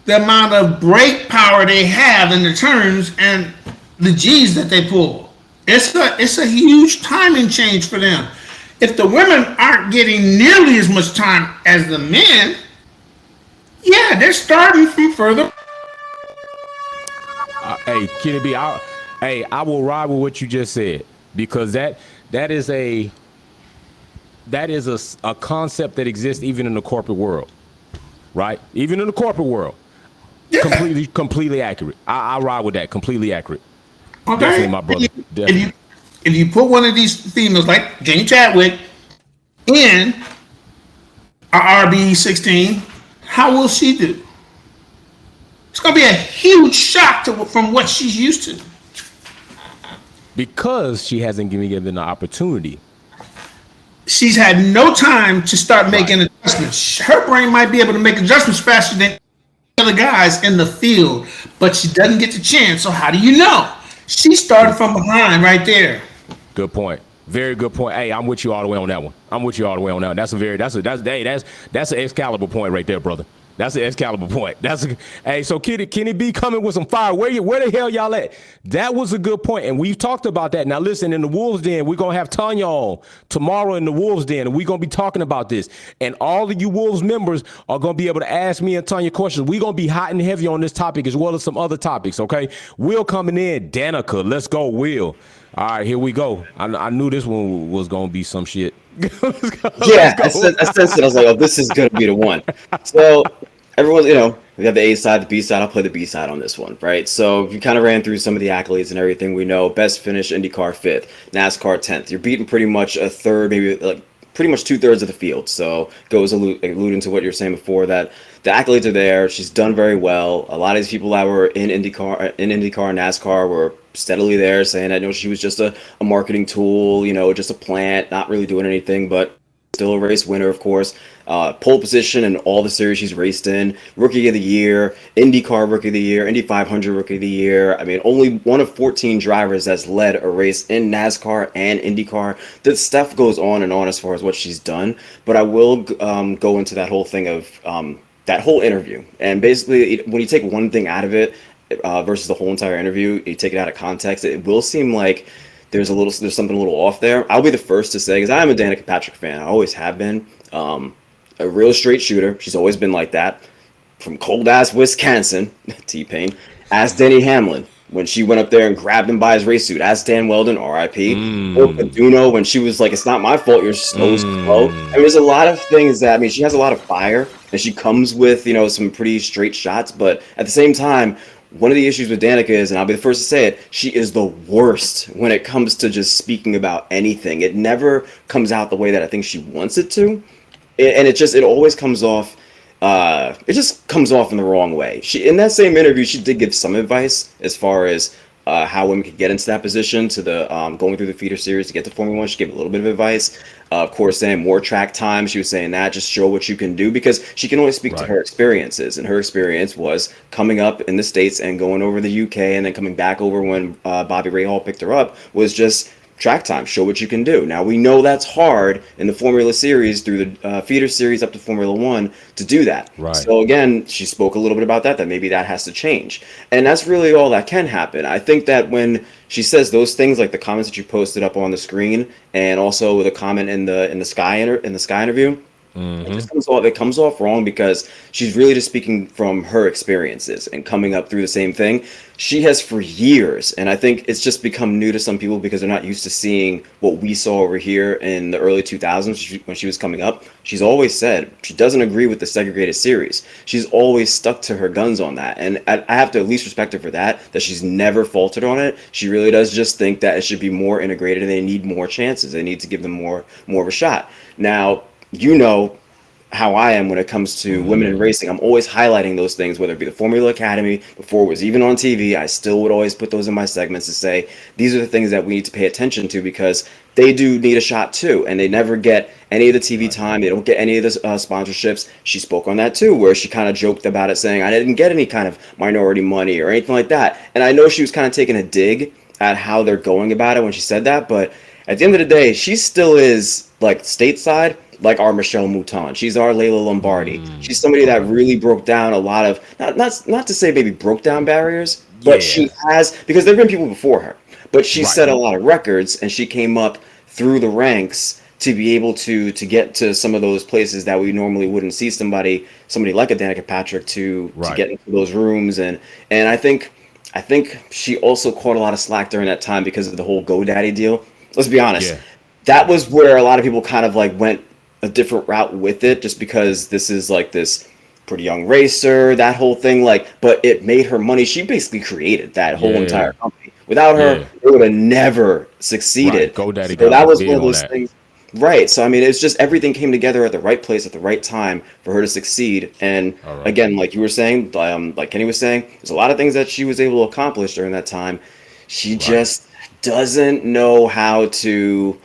the amount of brake power they have in the turns and the G's that they pull. It's a huge timing change for them. If the women aren't getting nearly as much time as the men, yeah, they're starting from further. Hey, Kenny B, I will ride with what you just said, because that is a concept that exists even in the corporate world, right? Even in the corporate world, Yeah. completely accurate. I ride with that. Completely accurate. Okay. Definitely, my brother. Definitely. If you put one of these females like Jane Chadwick in our RB16, how will she do? It's going to be a huge shock from what she's used to. Because she hasn't given them the opportunity. She's had no time to start making adjustments. Her brain might be able to make adjustments faster than other guys in the field, but she doesn't get the chance. So how do you know? She started from behind right there. Good point. Very good point. Hey, I'm with you all the way on that one. That's an Excalibur point right there, brother. That's an Excalibur point. Hey, so Kenny B coming with some fire. Where the hell y'all at? That was a good point, and we've talked about that. Now listen, in the Wolves Den, we're gonna have Tanya on tomorrow in the Wolves Den, and we're gonna be talking about this. And all of you Wolves members are gonna be able to ask me and Tanya questions. We're gonna be hot and heavy on this topic as well as some other topics. Okay, Will coming in, Danica. Let's go, Will. All right, here we go. I knew this one was gonna be some shit. I sensed it. I was like, oh, this is gonna be the one. So everyone's, we have the A side, the B side. I'll play the B side on this one, right? So you kind of ran through some of the accolades and everything. We know best finish, IndyCar 5th, NASCAR 10th. You're beating pretty much a third, maybe like pretty much 2/3 of the field. So goes alluding to what you're saying before, that the accolades are there. She's done very well. A lot of these people that were in IndyCar and NASCAR were steadily there, saying that she was just a marketing tool, just a plant, not really doing anything, but still a race winner, of course. Pole position in all the series she's raced in. Rookie of the Year, IndyCar Rookie of the Year, Indy 500 Rookie of the Year. I mean, only one of 14 drivers that's led a race in NASCAR and IndyCar. The stuff goes on and on as far as what she's done, but I will go into that whole thing of that whole interview. And basically, when you take one thing out of it versus the whole entire interview, you take it out of context, it will seem like there's something a little off there. I'll be the first to say, because I am a Danica Patrick fan. I always have been. A real straight shooter. She's always been like that. From cold ass Wisconsin, T-Pain, ask Denny Hamlin when she went up there and grabbed him by his race suit. Ask Dan Weldon, R.I.P. Or Paduno when she was like, "It's not my fault. You're so slow." I mean, there's a lot of things that, she has a lot of fire, and she comes with some pretty straight shots. But at the same time, one of the issues with Danica is, and I'll be the first to say it, she is the worst when it comes to just speaking about anything. It never comes out the way that I think she wants it to. And it always comes off, it just comes off in the wrong way. In that same interview, she did give some advice as far as how women could get into that position to the going through the feeder series to get to Formula One. She gave a little bit of advice. Of course, saying more track time. She was saying that just show what you can do, because she can only speak to her experiences, and her experience was coming up in the States and going over the UK and then coming back over when Bobby Rahal picked her up, was just track time. Show what you can do. Now, we know that's hard in the Formula Series through the feeder series up to Formula One to do that. Right. So again, she spoke a little bit about that maybe that has to change. And that's really all that can happen. I think that when she says those things, like the comments that you posted up on the screen, and also the comment in the Sky interview, it comes off wrong, because she's really just speaking from her experiences and coming up through the same thing. She has for years, and I think it's just become new to some people because they're not used to seeing what we saw over here in the early 2000s when she was coming up. She's always said she doesn't agree with the segregated series. She's always stuck to her guns on that, and I have to at least respect her for that she's never faltered on it. She really does just think that it should be more integrated, and they need more chances. They need to give them more of a shot. Now, how I am when it comes to women in racing. I'm always highlighting those things, whether it be the Formula Academy, before it was even on TV. I still would always put those in my segments to say, these are the things that we need to pay attention to because they do need a shot too. And they never get any of the TV time. They don't get any of the sponsorships. She spoke on that too, where she kind of joked about it, saying, I didn't get any kind of minority money or anything like that. And I know she was kind of taking a dig at how they're going about it when she said that. But at the end of the day, she still is like stateside, like our Michelle Mouton. She's our Layla Lombardi. She's somebody that really broke down a lot of not to say maybe broke down barriers, but she has, because there have been people before her, but she set a lot of records and she came up through the ranks to be able to get to some of those places that we normally wouldn't see somebody like a Danica Patrick to get into those rooms. And I think she also caught a lot of slack during that time because of the whole GoDaddy deal. Let's be honest. That was where a lot of people kind of like went a different route with it, just because this is like this pretty young racer, that whole thing, like, but it made her money. She basically created that whole entire company. Without her, it would have never succeeded. GoDaddy. So that was one of those things. Right. So I mean, it's just everything came together at the right place at the right time for her to succeed. And again, like you were saying, like Kenny was saying, there's a lot of things that she was able to accomplish during that time. She just doesn't know how to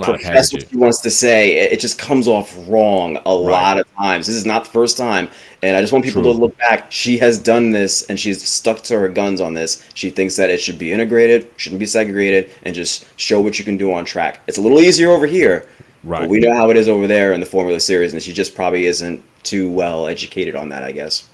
profess what she wants to say. It just comes off wrong a lot of times. This is not the first time. And I just want people to look back. She has done this and she's stuck to her guns on this. She thinks that it should be integrated, shouldn't be segregated, and just show what you can do on track. It's a little easier over here, but we know how it is over there in the Formula Series, and she just probably isn't too well educated on that, I guess.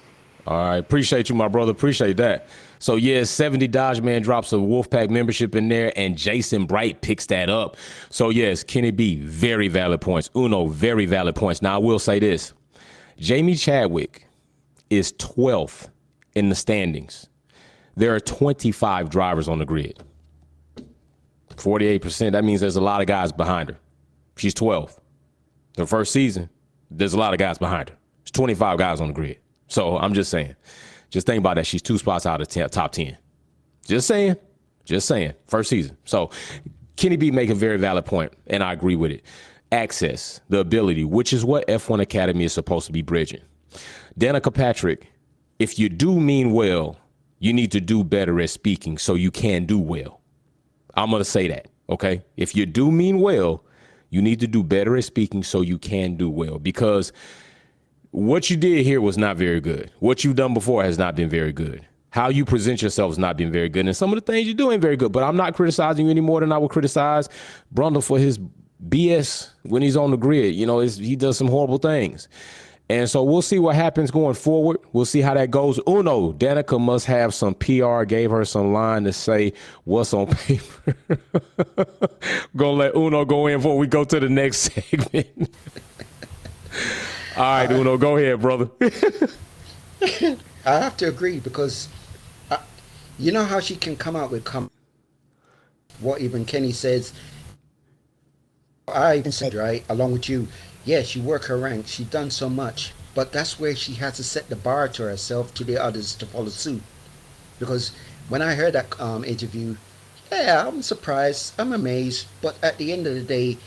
All right. Appreciate you, my brother. Appreciate that. So, yeah, 70 Dodge Man drops a Wolfpack membership in there, and Jason Bright picks that up. So, yes, Kenny B, very valid points. Uno, very valid points. Now, I will say this. Jamie Chadwick is 12th in the standings. There are 25 drivers on the grid. 48%. That means there's a lot of guys behind her. She's 12th. The first season, there's a lot of guys behind her. There's 25 guys on the grid. So, I'm just saying. Just think about that. She's 2 spots out of top 10. Just saying. First season. So Kenny B make a very valid point, and I agree with it. Access, the ability, which is what F1 Academy is supposed to be bridging. Danica Patrick, if you do mean well, you need to do better at speaking so you can do well. I'm going to say that, okay? If you do mean well, you need to do better at speaking so you can do well, because what you did here was not very good. What you've done before has not been very good. How you present yourself has not been very good. And some of the things you do ain't very good. But I'm not criticizing you any more than I would criticize Brundle for his BS when he's on the grid. You know, he does some horrible things. And so we'll see what happens going forward. We'll see how that goes. Uno, Danica must have some PR, gave her some line to say what's on paper. Gonna let Uno go in before we go to the next segment. All right, Uno, go ahead, brother. I have to agree, because you know how she can come out with what even Kenny says. I even said, right, along with you, yeah, she worked her ranks, she done so much, but that's where she has to set the bar to herself, to the others to follow suit. Because when I heard that interview, yeah, I'm surprised, I'm amazed, but at the end of the day,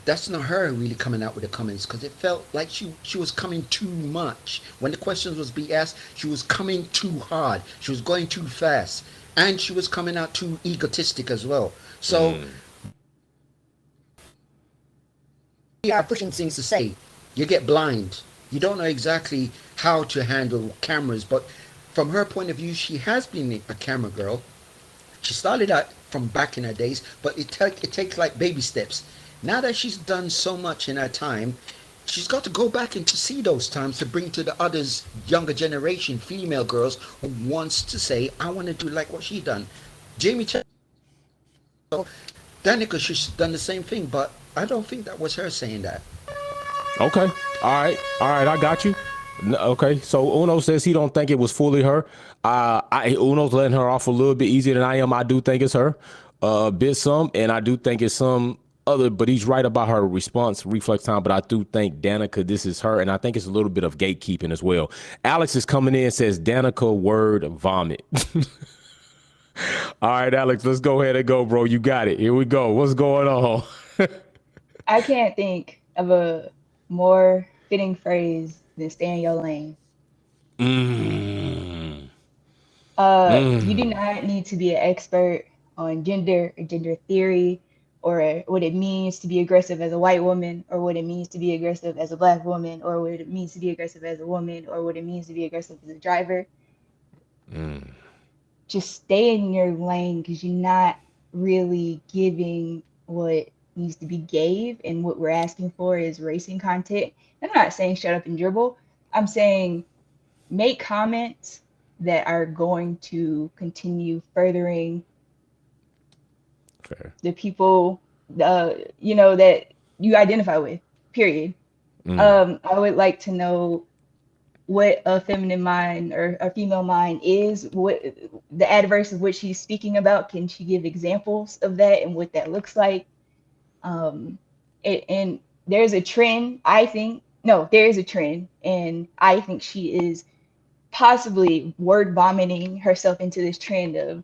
that's not her really coming out with the comments, because it felt like she was coming too much. When the questions was being asked, she was coming too hard. She was going too fast. And she was coming out too egotistic as well. So, you are pushing things to say. You get blind. You don't know exactly how to handle cameras. But from her point of view, she has been a camera girl. She started out from back in her days, but it takes like baby steps. Now that she's done so much in her time, she's got to go back and to see those times to bring to the others, younger generation, female girls who wants to say, I want to do like what she done. Jamie Danica should have done the same thing, but I don't think that was her saying that. Okay. All right, I got you. Okay, so Uno says he don't think it was fully her. Uno's letting her off a little bit easier than I am. I do think it's her, a bit some, and I do think it's some other, but he's right about her response reflex time. But I do think Danica, this is her, and I think it's a little bit of gatekeeping as well. Alex is coming in and says Danica word vomit. All right, Alex, let's go ahead and go, bro. You got it. Here we go. What's going on? I can't think of a more fitting phrase than stay in your lane. Mm. You do not need to be an expert on gender or gender theory or what it means to be aggressive as a white woman or what it means to be aggressive as a black woman or what it means to be aggressive as a woman or what it means to be aggressive as a driver. Just stay in your lane because you're not really giving what needs to be gave, and what we're asking for is racing content. I'm not saying shut up and dribble. I'm saying make comments that are going to continue furthering Fair. the people you know that you identify with, period. I would like to know what a feminine mind or a female mind is, what the adverse of what she's speaking about. Can she give examples of that and what that looks like? And there's a trend, I think. No, there is a trend, and I think she is possibly word vomiting herself into this trend of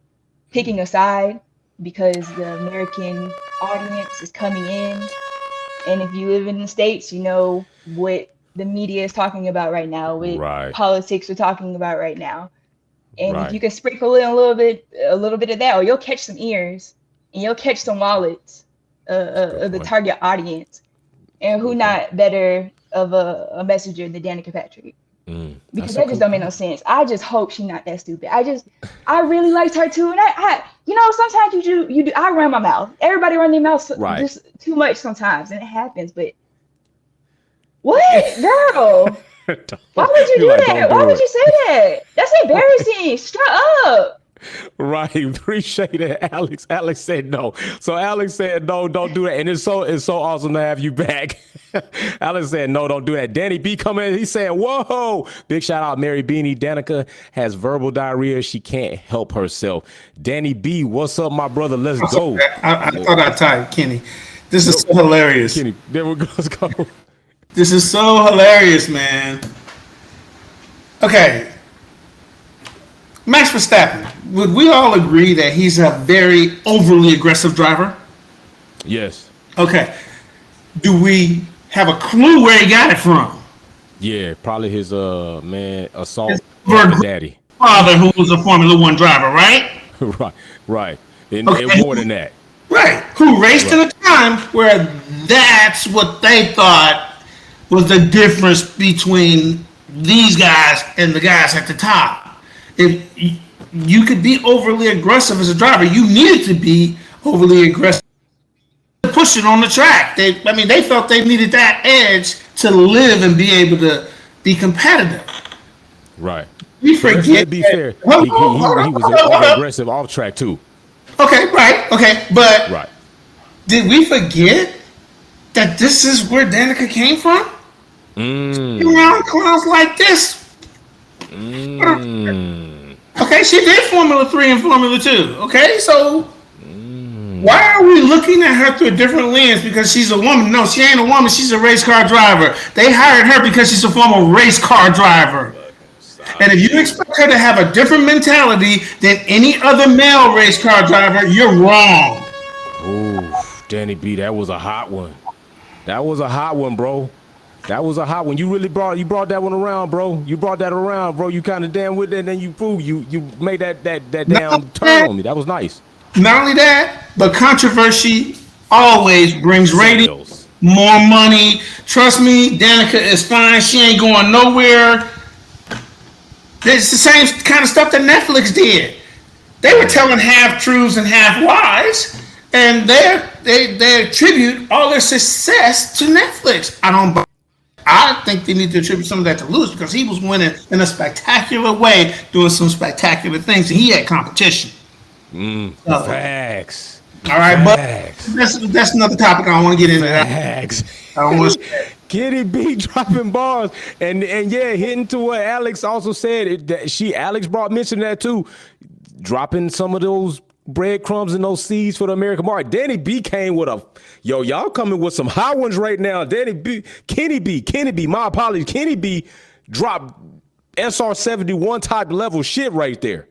picking a side because the American audience is coming in. And if you live in the States, you know what the media is talking about right now, what Right. politics are talking about right now. And if Right. you can sprinkle in a little bit of that, or you'll catch some ears and you'll catch some wallets of the point. target audience. And who not better of a messenger than Danica Patrick? Because that just don't make no sense. I just hope she's not that stupid. I really liked her too, and I you know, sometimes you do. I run my mouth. Everybody run their mouth Right. just too much sometimes, and it happens. But what, girl? Why would you do You're like, that? don't Why do would it. you say that? That's embarrassing. Shut up. Right, appreciate it, Alex. Alex said no. So Alex said no, don't do that. And it's so awesome to have you back. Alex said no, don't do that. Danny B coming in, he's saying, whoa. Big shout out, Mary Beanie. Danica has verbal diarrhea. She can't help herself. Danny B, what's up, my brother? Let's go. I thought I tied Kenny. This is so hilarious. Kenny, there we go. Let's go. This is so hilarious, man. Okay. Max Verstappen, would we all agree that he's a very overly aggressive driver? Yes. Okay. Do we have a clue where he got it from? Yeah, probably his assault His daddy. father, who was a Formula One driver, right? Right. And Okay. more than that. Right. Who raced at a time where that's what they thought was the difference between these guys and the guys at the top. If you could be overly aggressive as a driver, you needed to be overly aggressive to push it on the track. They felt they needed that edge to live and be able to be competitive. Right. We forget. Let's be fair. He was aggressive off track too. Okay, right. Okay, but Right. did we forget that this is where Danica came from? Around clowns like this. Okay, she did Formula 3 and Formula 2. Okay, so why are we looking at her through a different lens because she's a woman? No, she ain't a woman. She's a race car driver. They hired her because she's a former race car driver. And if you expect her to have a different mentality than any other male race car driver, you're wrong. Ooh, Danny B, that was a hot one. That was a hot one, bro. That was a hot one. You really brought that one around, bro. You brought that around, bro. You kind of damn with it, and then you made that damn turn on me. That was nice. Not only that, but controversy always brings ratings, more money. Trust me, Danica is fine. She ain't going nowhere. It's the same kind of stuff that Netflix did. They were telling half truths and half lies, and they attribute all their success to Netflix. I think they need to attribute some of that to Lewis because he was winning in a spectacular way, doing some spectacular things, and he had competition. Facts. All right, Facts. but that's another topic I don't want to get into. Facts. I don't want to. Kitty B dropping bars and yeah, hitting to what Alex also said. Alex mentioned that too, dropping some of those breadcrumbs and those seeds for the American market. Danny B came with y'all coming with some hot ones right now. Kenny B, my apologies. Kenny B dropped SR71 type level shit right there.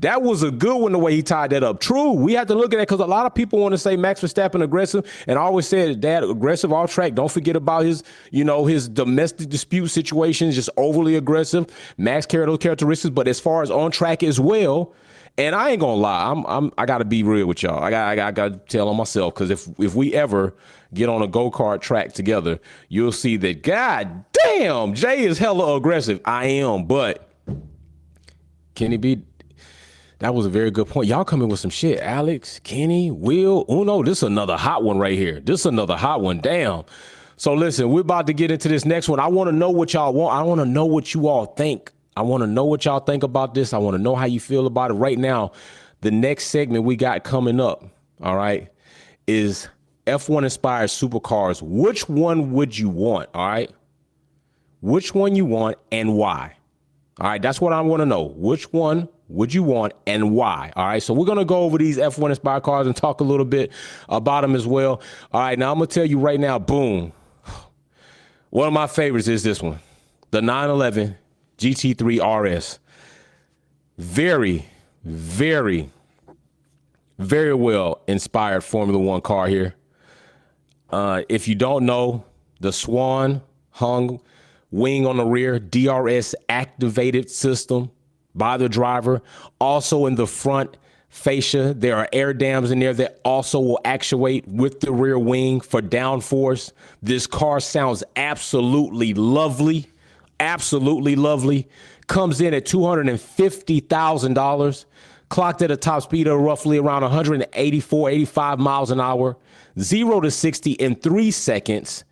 That was a good one, the way he tied that up. True. We have to look at that because a lot of people want to say Max Verstappen aggressive. And I always said that aggressive off track. Don't forget about his, his domestic dispute situations, just overly aggressive. Max carried those characteristics. But as far as on track as well, and I ain't going to lie, I got to be real with y'all. I got to tell on myself, because if we ever get on a go-kart track together, you'll see that, God damn, Jay is hella aggressive. I am, but Kenny B, that was a very good point. Y'all coming with some shit. Alex, Kenny, Will, Uno, this is another hot one right here. This is another hot one. Damn. So listen, we're about to get into this next one. I want to know what y'all want. I want to know what you all think. I want to know what y'all think about this. I want to know how you feel about it right now. The next segment we got coming up, all right, is F1 inspired supercars. Which one would you want? All right. Which one you want and why? All right. That's what I want to know. Which one would you want and why? All right. So we're going to go over these F1 inspired cars and talk a little bit about them as well. All right. Now I'm going to tell you right now, boom. One of my favorites is this one, the 911 GT3 RS. Very, very, very well inspired Formula One car here. If you don't know, the Swan hung wing on the rear, DRS activated system by the driver. Also in the front fascia, there are air dams in there that also will actuate with the rear wing for downforce. This car sounds absolutely lovely. Absolutely lovely. Comes in at $250,000. Clocked at a top speed of roughly around 184, 85 miles an hour. 0 to 60 in 3 seconds.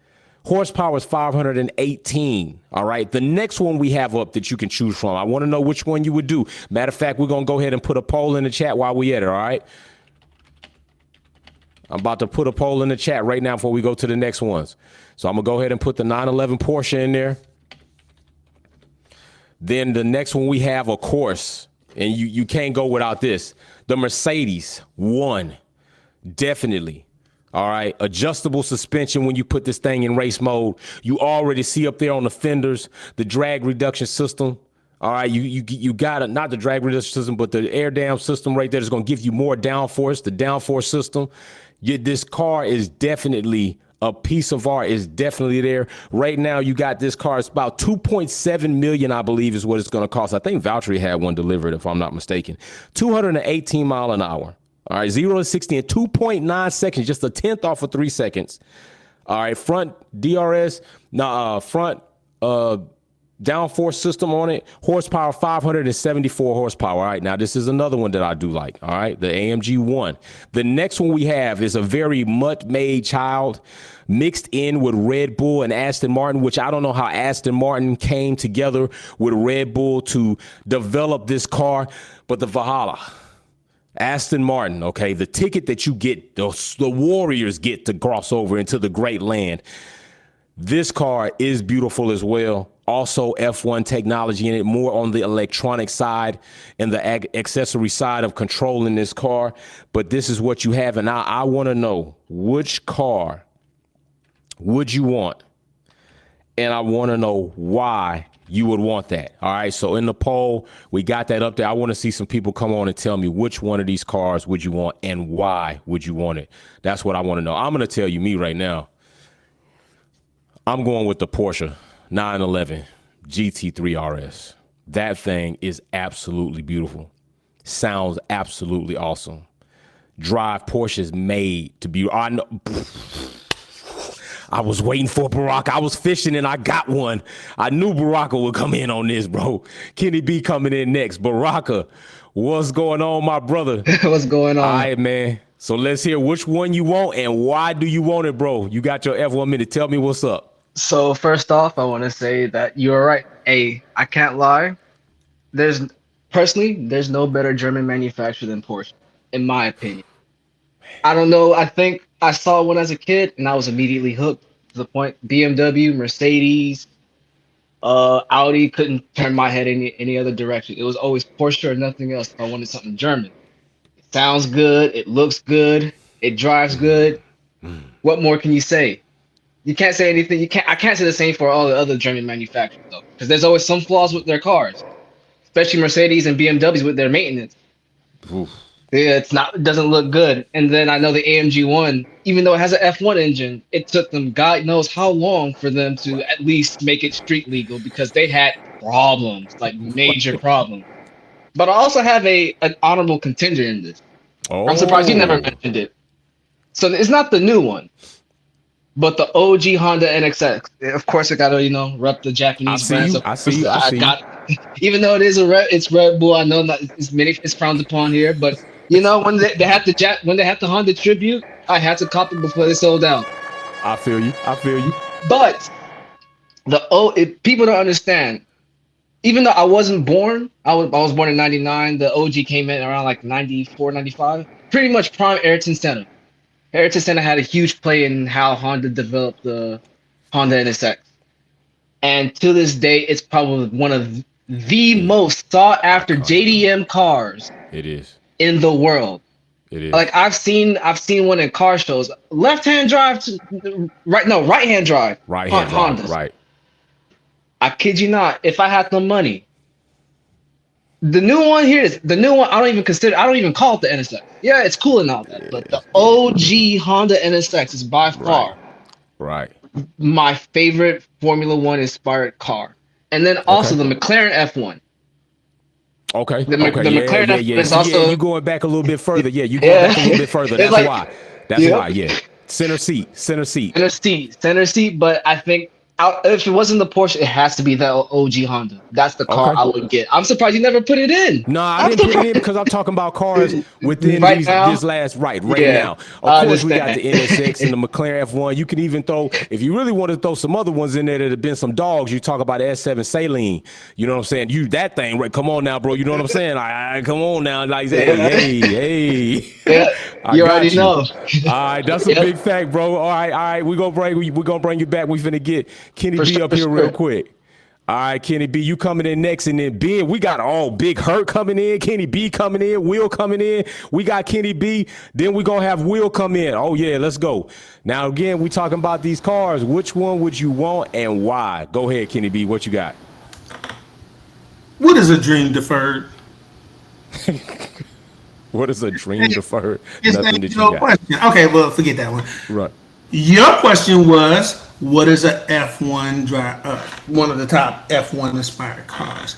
Horsepower is 518. All right. The next one we have up that you can choose from. I want to know which one you would do. Matter of fact, we're going to go ahead and put a poll in the chat while we at it. All right. I'm about to put a poll in the chat right now before we go to the next ones. So I'm going to go ahead and put the 911 Porsche in there. Then the next one we have, of course, and you can't go without this, the Mercedes 1. Definitely. All right. Adjustable suspension when you put this thing in race mode. You already see up there on the fenders, the drag reduction system. All right. You got it. Not the drag reduction system, but the air dam system right there is going to give you more downforce. The downforce system. This car is definitely a piece of art, is definitely there. Right now, you got this car. It's about 2.7 million, I believe, is what it's going to cost. I think Valtteri had one delivered, if I'm not mistaken. 218 mile an hour. All right, 0 to 60 in 2.9 seconds, just a tenth off of 3 seconds. All right, front DRS, front downforce system on it. Horsepower 574 horsepower. All right, now this is another one that I do like. All right, the AMG 1. The next one we have is a very mutt-made child mixed in with Red Bull and Aston Martin, which I don't know how Aston Martin came together with Red Bull to develop this car, but the Valhalla. Aston Martin, okay, the ticket that you get, the Warriors get to cross over into the great land. This car is beautiful as well. Also F1 technology in it, more on the electronic side and the accessory side of controlling this car. But this is what you have. And I want to know, which car would you want? And I want to know why you would want that. All right. So in the poll, we got that up there. I want to see some people come on and tell me which one of these cars would you want and why would you want it? That's what I want to know. I'm going to tell you me right now. I'm going with the Porsche 911 GT3 RS. That thing is absolutely beautiful. Sounds absolutely awesome. Drive Porsche is made to be. I know. I was waiting for Baraka. I was fishing and I got one. I knew Baraka would come in on this, bro. Kenny B coming in next. Baraka, what's going on, my brother? What's going on? All right, man. So let's hear which one you want and why do you want it, bro? You got your F1 minute. Tell me what's up. So first off, I want to say that you're right. Hey, I can't lie. There's no better German manufacturer than Porsche, in my opinion. I don't know. I think I saw one as a kid and I was immediately hooked to the point. BMW, Mercedes, Audi couldn't turn my head any other direction. It was always Porsche or nothing else if I wanted something German. It sounds good. It looks good. It drives good. What more can you say? You can't say anything. I can't say the same for all the other German manufacturers though, because there's always some flaws with their cars, especially Mercedes and BMWs with their maintenance. Oof. Yeah, it doesn't look good. And then I know the AMG one, even though it has an F1 engine, it took them God knows how long for them to at least make it street legal because they had problems, like major problems. But I also have an honorable contender in this. I'm surprised you never Oh, mentioned it. So it's not the new one, but the OG Honda NXX. Of course, I gotta rep the I Japanese see brands. you. Of I see course, you. I I see you. got, even though it's Red Bull. I know not it's frowned upon here, but when they had the Honda tribute, I had to cop it before they sold out. I feel you. I feel you. But people don't understand. Even though I wasn't born, I was born in '99. The OG came in around like '94, '95. Pretty much prime Ayrton Senna. Ayrton Senna had a huge play in how Honda developed the Honda NSX. And to this day, it's probably one of the most sought after Iconic. JDM cars It is. in the world. It is. Like I've seen one in car shows. Left-hand drive right-hand drive. Right hand drive. Hondas. Right. I kid you not, if I had the money. The new one here is the new one. I don't even call it the NSX. Yeah, it's cool and all that, but the OG Honda NSX is by far Right. my favorite Formula One inspired car. And then also the McLaren F1. Okay. The okay. McLaren yeah. F1 is So, also you going back a little bit further. Yeah, you going back a little bit further. It's That's like- why. That's Yep. why. Yeah. Center seat. center seat. But I think if it wasn't the Porsche, it has to be the OG Honda. That's the car Okay. I would get. I'm surprised you never put it in. No, I didn't put it in because I'm talking about cars within Right now? this last right Yeah, now. I Of course, we got understand. the NSX and the McLaren F1. You can even throw, if you really want to throw some other ones in there that have been some dogs. You talk about the S7 Saline. You know what I'm saying? You that thing, right? Come on now, bro. You know what I'm saying? Come on now, like hey. Yeah, I you got already know. All right, that's a Yep. big fact, bro. All right. We're gonna bring you back. We finna get Kenny For B sure, up for here real sure. quick. All right, Kenny B, you coming in next, and then Ben, we got all Big Hurt coming in, Kenny B coming in, Will coming in. We got Kenny B, then we gonna have Will come in. Oh yeah, let's go. Now again, we talking about these cars. Which one would you want and why? Go ahead, Kenny B, what you got? What is a dream deferred? What is a dream deferred? It's Nothing not that you your got. question. Okay, well, forget that one. Right. Your question was, what is a F1 drive? One of the top F1 inspired cars.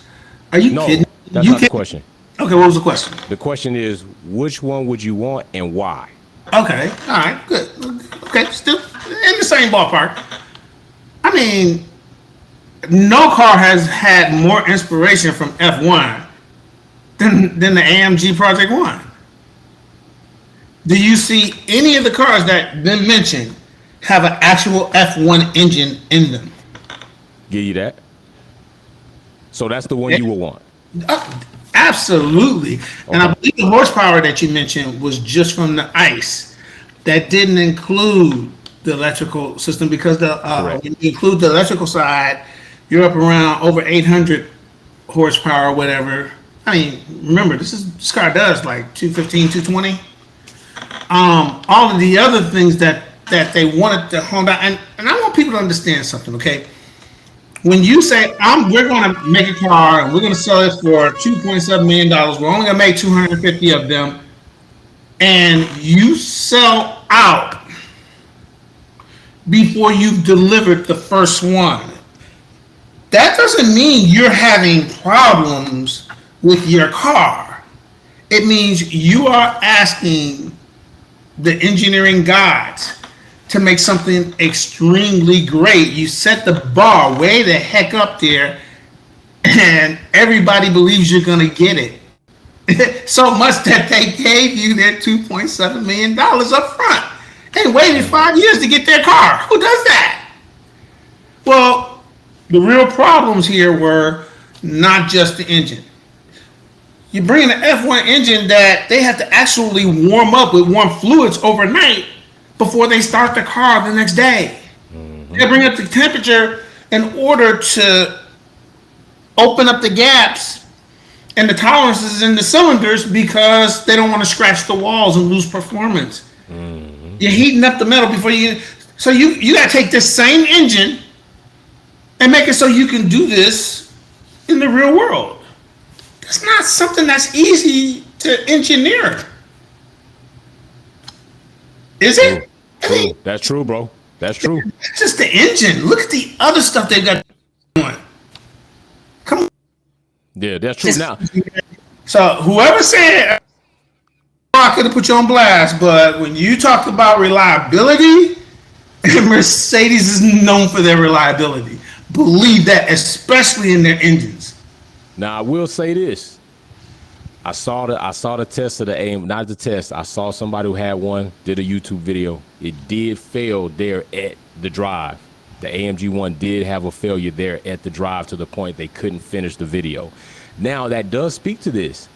Are you No, kidding? that's You not the kidding? question. Okay, what was the question? The question is, which one would you want and why? Okay, all right, good. Okay, still in the same ballpark. I mean, no car has had more inspiration from F1 than the AMG Project One. Do you see any of the cars that been mentioned have an actual F1 engine in them? Give you that. So that's the one you will want. Absolutely. And I believe the horsepower that you mentioned was just from the ICE. That didn't include the electrical system because when you include the electrical side, you're up around over 800 horsepower or whatever. I mean, remember, this car does like 215, 220. All of the other things that they wanted to Honda, and I want people to understand something, okay? When you say we're going to make a car and we're going to sell it for $2.7 million, we're only going to make 250 of them, and you sell out before you've delivered the first one, that doesn't mean you're having problems with your car. It means you are asking the engineering gods to make something extremely great. You set the bar way the heck up there, and everybody believes you're gonna get it. So much that they gave you their $2.7 million up front and waited 5 years to get their car. Who does that? Well, the real problems here were not just the engine. You bring in an F1 engine that they have to actually warm up with warm fluids overnight before they start the car the next day. They bring up the temperature in order to open up the gaps and the tolerances in the cylinders because they don't want to scratch the walls and lose performance. You're heating up the metal before so you got to take this same engine and make it so you can do this in the real world. It's not something that's easy to engineer. Is True. it? True. That's true, bro. That's true. It's just the engine. Look at the other stuff they got going. Come on. Yeah, that's true. Now, So whoever said I could have put you on blast, but when you talk about reliability, Mercedes is known for their reliability. Believe that, especially in their engines. now I will say this. I saw the test of the AM, not the test. I saw somebody who had one, did a YouTube video. It did fail there at the drive. The AMG one did have a failure there at the drive to the point they couldn't finish the video. Now that does speak to this.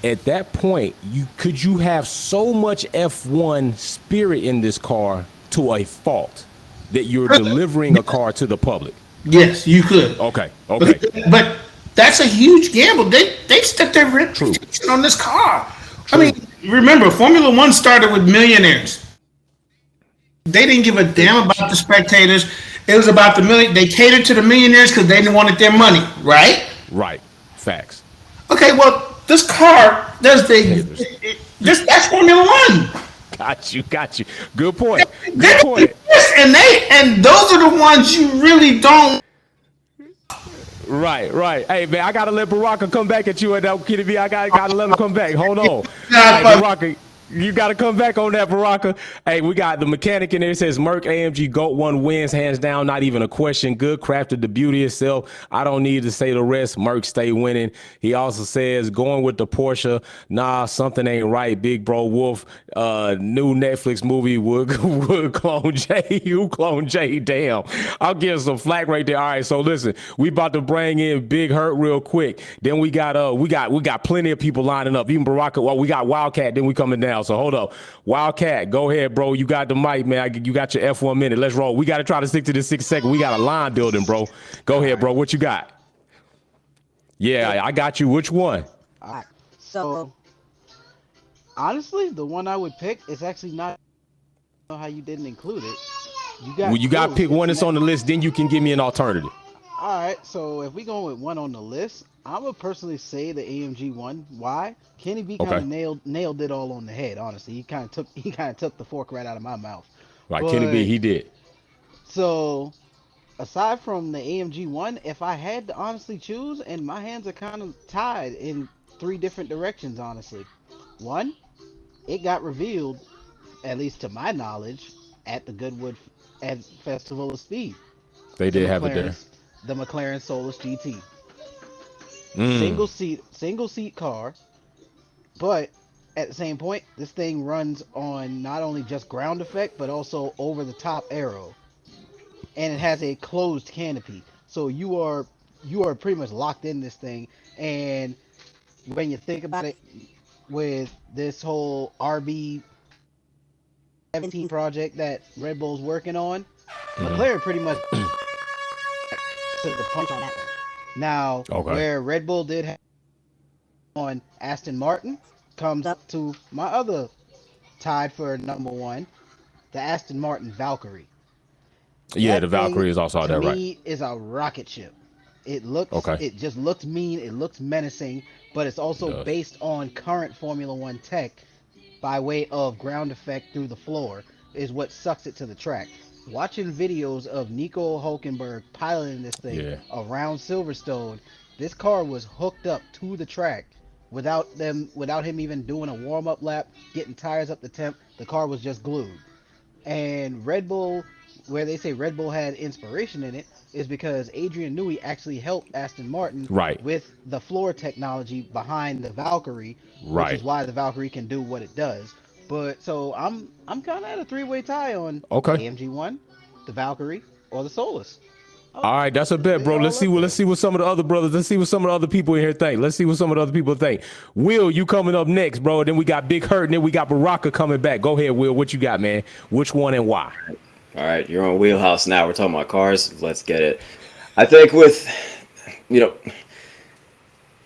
At that point, could you have so much F1 spirit in this car to a fault that you're delivering a car to the public? Yes, you could. Okay. But that's a huge gamble. They stuck their reputation on this car. True. I mean, remember, Formula One started with millionaires. They didn't give a damn about the spectators. It was about the million. They catered to the millionaires because they wanted their money, right? Right. Facts. Okay, well, this car that's Formula One. Got you. Good point. Good point. And those are the ones you really don't. Right. Hey, man, I gotta let Baraka come back at you at that Kitty B. I gotta let him come back. Hold on. Hey, Baraka, you gotta come back on that, Baraka. Hey, we got the mechanic in there. It says Merc AMG GOAT 1 wins, hands down, not even a question. Good, crafted the beauty itself. I don't need to say the rest. Merc stay winning. He also says going with the Porsche. Nah, something ain't right. Big Bro Wolf. New Netflix movie would clone Jay. You clone Jay. Damn. I'll give some flack right there. All right, so listen, we about to bring in Big Hurt real quick. Then we got plenty of people lining up. Even Baraka. Well, we got Wildcat. Then we coming down. So hold up. Wildcat, go ahead, bro. You got the mic, man. You got your F1 minute. Let's roll. We got to try to stick to this 6 second. We got a line building, bro. Go ahead, bro. What you got? Yeah, I got you. Which one? All right. So, honestly, the one I would pick is actually not how you didn't include it. You got to pick one that's on the list. Then you can give me an alternative. All right. So if we go with one on the list, I would personally say the AMG one. Why? Kenny B kind of nailed it all on the head. Honestly, he kind of took the fork right out of my mouth. Right, Kenny B, he did. So, aside from the AMG one, if I had to honestly choose, and my hands are kind of tied in 3 different directions, honestly. One, it got revealed, at least to my knowledge, at the Goodwood Festival of Speed. They did have it there. The McLaren Solus GT. Single seat car, but at the same point, this thing runs on not only just ground effect, but also over the top aero, and it has a closed canopy. So you are pretty much locked in this thing. And when you think about it, with this whole RB 17 project that Red Bull's working on, McLaren pretty much took the punch on that one. Now, where Red Bull did have on Aston Martin comes up to my other tied for number 1, the Aston Martin Valkyrie. Yeah, the Valkyrie is also out there, right? To me, is a rocket ship. It just looks mean. It looks menacing, but it's also based on current Formula One tech by way of ground effect through the floor is what sucks it to the track. Watching videos of Nico Hulkenberg piloting this thing around Silverstone, this car was hooked up to the track without him even doing a warm-up lap, getting tires up to temp. The car was just glued. And Red Bull, where they say Red Bull had inspiration in it, is because Adrian Newey actually helped Aston Martin with the floor technology behind the Valkyrie, which is why the Valkyrie can do what it does. But so I'm kind of at a 3-way tie on AMG 1, the Valkyrie, or the Solus. All right, that's a bet, bro. Let's see what some of the other brothers, let's see what some of the other people in here think. Let's see what some of the other people think. Will, you coming up next, bro. Then we got Big Hurt, and then we got Baraka coming back. Go ahead, Will. What you got, man? Which one and why? All right, you're on Wheelhouse now. We're talking about cars. Let's get it. I think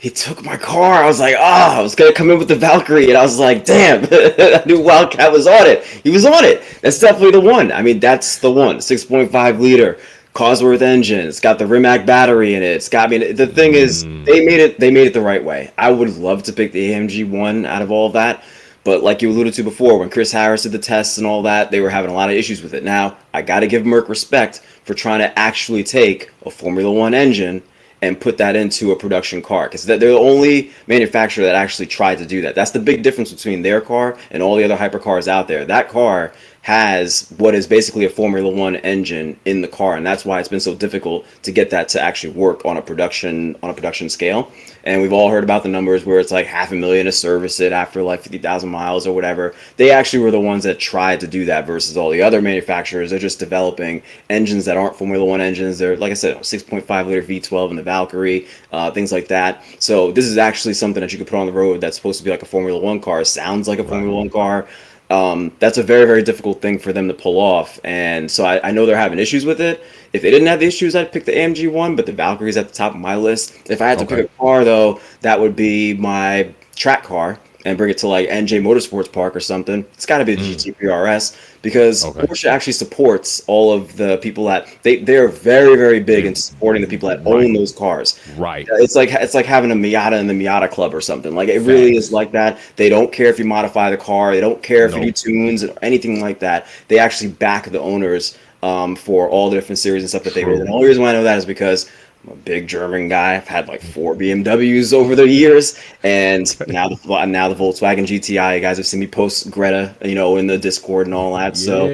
he took my car. I was like, I was going to come in with the Valkyrie. And I was like, damn, I knew Wildcat was on it. He was on it. That's definitely the one. I mean, that's the one. 6.5 liter Cosworth engine. It's got the Rimac battery in it. It's got, I mean, the thing is, they made it the right way. I would love to pick the AMG one out of all of that, but like you alluded to before, when Chris Harris did the tests and all that, they were having a lot of issues with it. Now, I got to give Merc respect for trying to actually take a Formula One engine and put that into a production car, because they're the only manufacturer that actually tried to do that. That's the big difference between their car and all the other hypercars out there. That car has what is basically a Formula One engine in the car, and that's why it's been so difficult to get that to actually work on a production scale. And we've all heard about the numbers where it's like $500,000 to service it after like 50,000 miles or whatever. They actually were the ones that tried to do that versus all the other manufacturers. They're just developing engines that aren't Formula One engines. They're, like I said, 6.5 liter V12 in the Valkyrie, things like that. So this is actually something that you could put on the road that's supposed to be like a Formula One car. Sounds like a Formula One car. That's a very, very difficult thing for them to pull off. And so I know they're having issues with it. If they didn't have the issues, I'd pick the AMG one, but the Valkyrie's at the top of my list. If I had to pick a car, though, that would be my track car and bring it to like NJ Motorsports Park or something. It's got to be the GT3 RS, because Porsche actually supports all of the people that they're very, very big in supporting the people that own those cars. Right. It's like having a Miata in the Miata Club or something. Like, it really is like that. They don't care if you modify the car. They don't care if you do tunes or anything like that. They actually back the owners for all the different series and stuff that they do. And the only reason why I know that is because I'm a big German guy. I've had like 4 BMWs over the years, and now the Volkswagen GTI. You guys have seen me post Greta, in the Discord and all that. So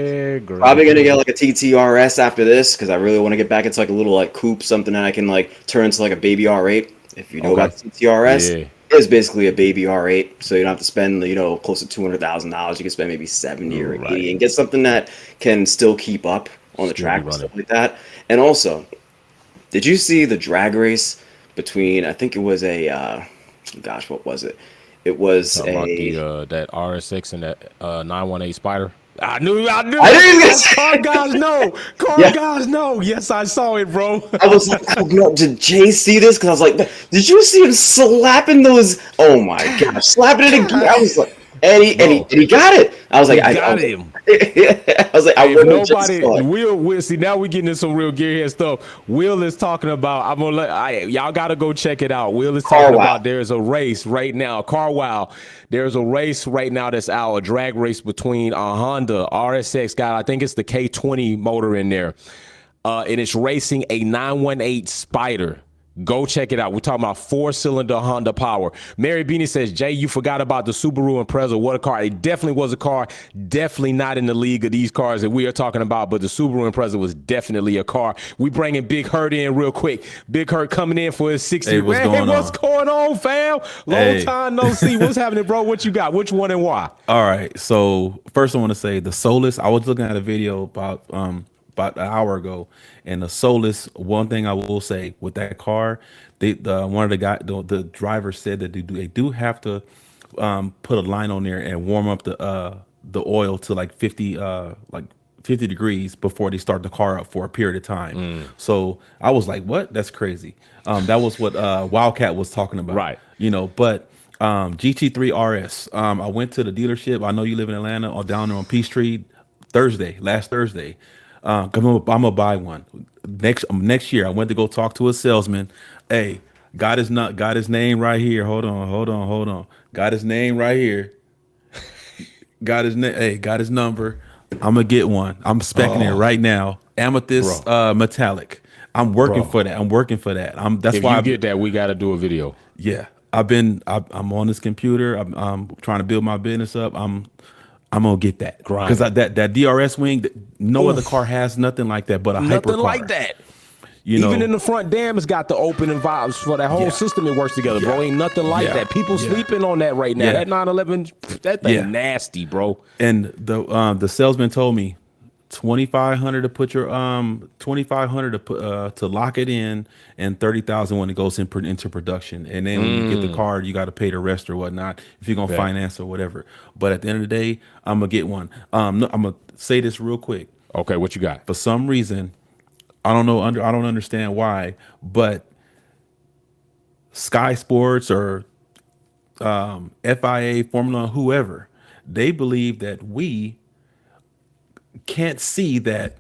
probably gonna get like a TTRS after this, because I really want to get back into like a little like coupe, something that I can like turn into like a baby R8. If you know about the TTRS, it's basically a baby R8, so you don't have to spend close to $200,000. You can spend maybe 70 or 80 and get something that can still keep up on the track and stuff like that. And also, did you see the drag race between, I think it was a, what was it? It was that RSX and that 918 Spider. I knew. I didn't. Car guys know. Guys know. Yes, I saw it, bro. I was like, oh, no, did Jay see this? Because I was like, did you see him slapping those? Oh my gosh, slapping it again. I was like, and he got it. I was like, I got him. I was like, Will see, now we getting into some real gearhead stuff. Will is talking about, y'all gotta go check it out. Will is talking about there's a race right now, there's a race right now that's out, a drag race between a Honda RSX I think it's the K20 motor in there, and it's racing a 918 Spider. Go check it out. We're talking about 4-cylinder Honda power. Mary Beanie says, Jay, you forgot about the Subaru Impreza. What a car. It definitely was a car. Definitely not in the league of these cars that we are talking about, but the Subaru Impreza was definitely a car. We bringing Big Hurt in real quick. Big Hurt coming in for his 60. Hey, what's going on, fam? Long time no see. What's happening, bro? What you got? Which one and why? All right. So first I want to say the Solus. I was looking at a video about an hour ago, and the Solus, one thing I will say with that car, one of the driver said that they do have to put a line on there and warm up the oil to like 50 degrees before they start the car up for a period of time. So I was like, what? That's crazy. That was what Wildcat was talking about. Right. But GT3 RS, I went to the dealership. I know you live in Atlanta, or down there on Peachtree, last Thursday. I'm gonna buy one next year. I went to go talk to a salesman. Hey, got his name right here. Hold on. Got his name right here. Got his name. Hey, got his number. I'm gonna get one. I'm specing it right now. Amethyst metallic. I'm working for that. That's why get that. We got to do a video. Yeah, I'm on this computer. I'm trying to build my business up. I'm gonna get that because that DRS wing, no other car has nothing like that but a hypercar. Nothing like that. Even in the front dam, it's got the opening valves for that whole system. It works together, bro. Ain't nothing like that. People sleeping on that right now. That 911, that thing nasty, bro. And the salesman told me $2,500 to put your $2,500 to lock it in, and $30,000 when it goes into production. And then when you get the car, you got to pay the rest or whatnot if you're gonna finance or whatever. But at the end of the day, I'm gonna get one. I'm gonna say this real quick. Okay, what you got? For some reason, I don't understand why, but Sky Sports or FIA, Formula, whoever, they believe that we can't see that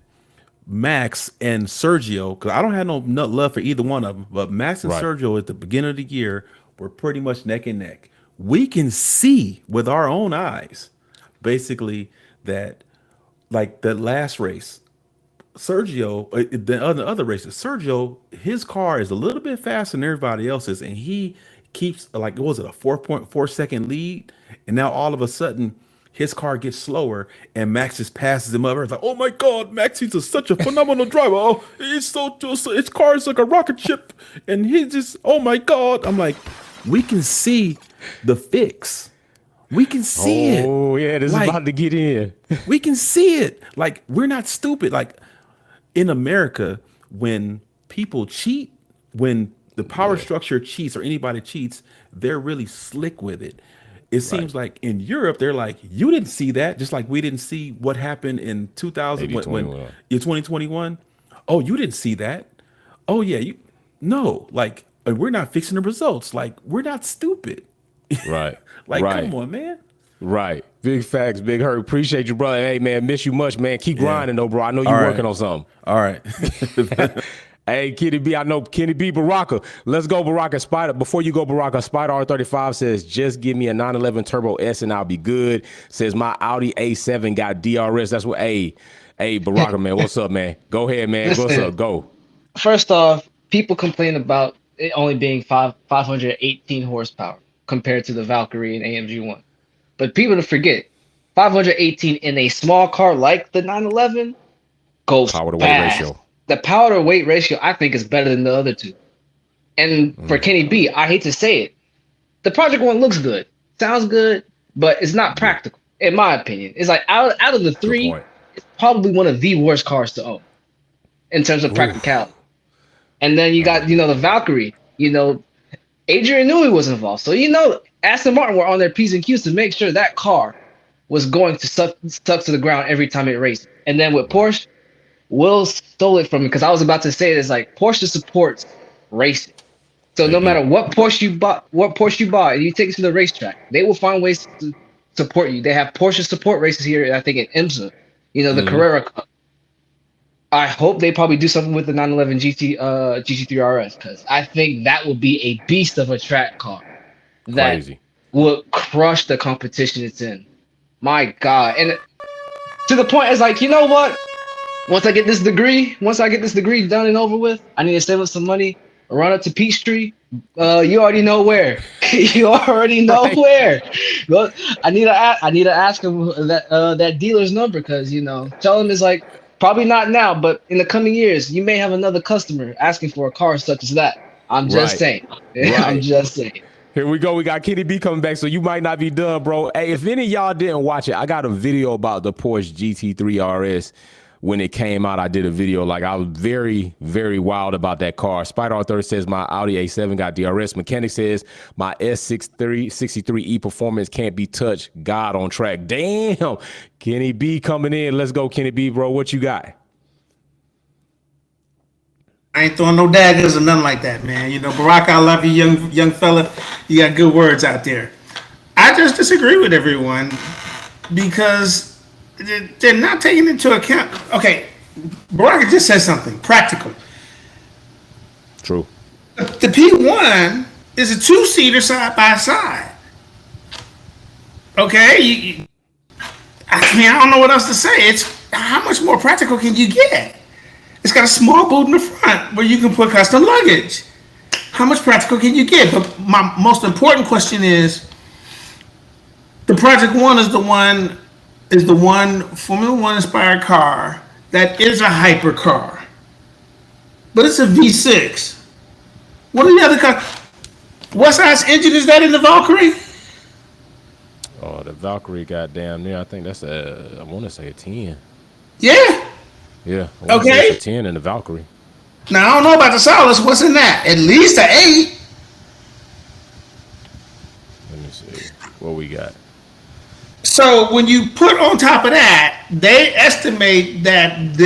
Max and Sergio, because I don't have no love for either one of them, but Max and Right. Sergio at the beginning of the year were pretty much neck and neck. We can see with our own eyes, basically, that like the last race, Sergio, the other races, Sergio, his car is a little bit faster than everybody else's, and he keeps like, what was it, a 4.4 second lead, and now all of a sudden his car gets slower, and Max just passes him over. It's like, oh my God, Max, he's such a phenomenal driver. Oh, he's so his car is like a rocket ship, and he just, oh my God. I'm like, we can see the fix. We can see it. Oh yeah, this is about to get in. We can see it. Like, we're not stupid. Like, in America, when people cheat, when the power structure cheats or anybody cheats, they're really slick with it. It seems like in Europe, they're like, you didn't see that, just like we didn't see what happened in 2000 when in 2021. Oh, you didn't see that. Oh yeah, like we're not fixing the results. Like, we're not stupid. Right. Like, come on, man. Right. Big facts, Big Hurt. Appreciate you, brother. Hey, man, miss you much, man. Keep grinding, though, bro. I know you're working on something. All right. Hey, Kenny B, I know Kenny B. Baraka. Let's go, Baraka. Spider. Before you go, Baraka, Spider R35 says, just give me a 911 Turbo S and I'll be good. Says, my Audi A7 got DRS. That's what, hey, Baraka, man. What's up, man? Go ahead, man. Listen, what's up? Go. First off, people complain about it only being 518 horsepower compared to the Valkyrie and AMG 1. But people don't forget, 518 in a small car like the 911 goes power to weight fast. ratio. The power to weight ratio, I think, is better than the other two. And for Kenny B, I hate to say it, the Project One looks good, sounds good, but it's not practical, in my opinion. It's like out of the three, it's probably one of the worst cars to own in terms of practicality. And then you got, the Valkyrie, Adrian Newey was involved. So, Aston Martin were on their P's and Q's to make sure that car was going to suck to the ground every time it raced. And then with Porsche, Will stole it from me because I was about to say it's like Porsche supports racing. So no matter what Porsche you buy, and you take it to the racetrack, they will find ways to support you. They have Porsche support races here, I think, in IMSA, the Carrera Cup. I hope they probably do something with the 911 GT3 RS because I think that will be a beast of a track car that will crush the competition it's in. My God. And to the point, it's like, you know what? Once I get this degree done and over with, I need to save up some money, run up to Peachtree. You already know where. You already know where. Well, I need to ask him that dealer's number because tell him it's like probably not now, but in the coming years, you may have another customer asking for a car such as that. I'm just saying. I'm just saying. Here we go. We got Kenny B coming back, so you might not be done, bro. Hey, if any of y'all didn't watch it, I got a video about the Porsche GT3 RS. When it came out, I did a video. Like, I was very, very wild about that car. Spider R30 says my Audi A7 got DRS. Mechanic says my S63E performance can't be touched. God on track. Damn. Kenny B coming in. Let's go, Kenny B, bro. What you got? I ain't throwing no daggers or nothing like that, man. Barack, I love you, young fella. You got good words out there. I just disagree with everyone because they're not taking into account. Okay, Barack just said something practical. True. The P1 is a two-seater side by side. Okay, I don't know what else to say. It's how much more practical can you get? It's got a small boot in the front where you can put custom luggage. How much practical can you get? But my most important question is, the Project One is the one Formula One inspired car that is a hypercar, but it's a V6. What are the other cars? What size engine is that in the Valkyrie? Oh, the Valkyrie, goddamn near. I think that's I want to say a 10. Yeah. Yeah. Okay. It's a 10 in the Valkyrie. Now I don't know about the Solus. What's in that? At least an 8. Let me see what we got. So when you put on top of that, they estimate that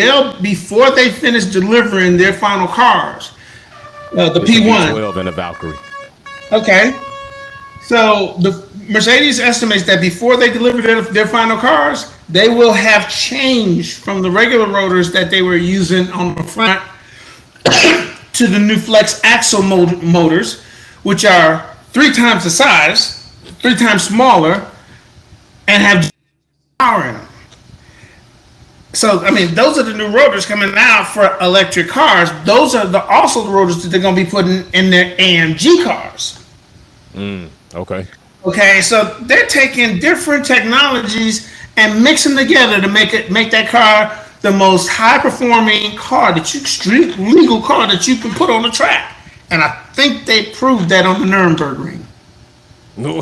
before they finish delivering their final cars, the P1. 12 in the Valkyrie. Okay. So the Mercedes estimates that before they deliver their final cars, they will have changed from the regular rotors that they were using on the front to the new flex axle motors, which are 3 times the size, 3 times smaller, and have power in them. So, I mean, those are the new rotors coming out for electric cars. Those are also the rotors that they're going to be putting in their AMG cars. Okay. Okay, so they're taking different technologies and mixing them together to make that car the most high-performing car street legal car that you can put on the track. And I think they proved that on the Nürburgring. No.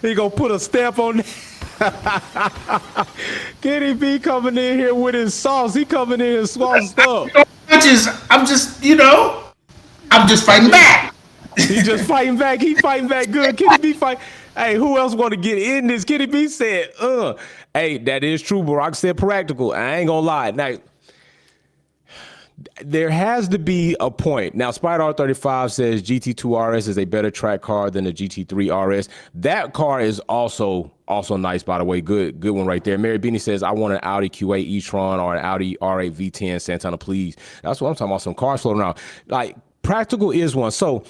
He gonna put a stamp on it. Kenny B coming in here with his sauce. He coming in and sauced up. I'm just fighting back. He just fighting back. He fighting back good. Kenny B fight. Hey, who else want to get in this? Kenny B said, Hey, that is true. Barack said practical. I ain't gonna lie. Now, there has to be a point. Now, Spider R35 says GT2 RS is a better track car than the GT3 RS. That car is also nice, by the way. Good one right there. Mary Beanie says, I want an Audi Q8 e-tron or an Audi R8 V10 Santana, please. That's what I'm talking about, some cars floating around. Like, practical is one. So,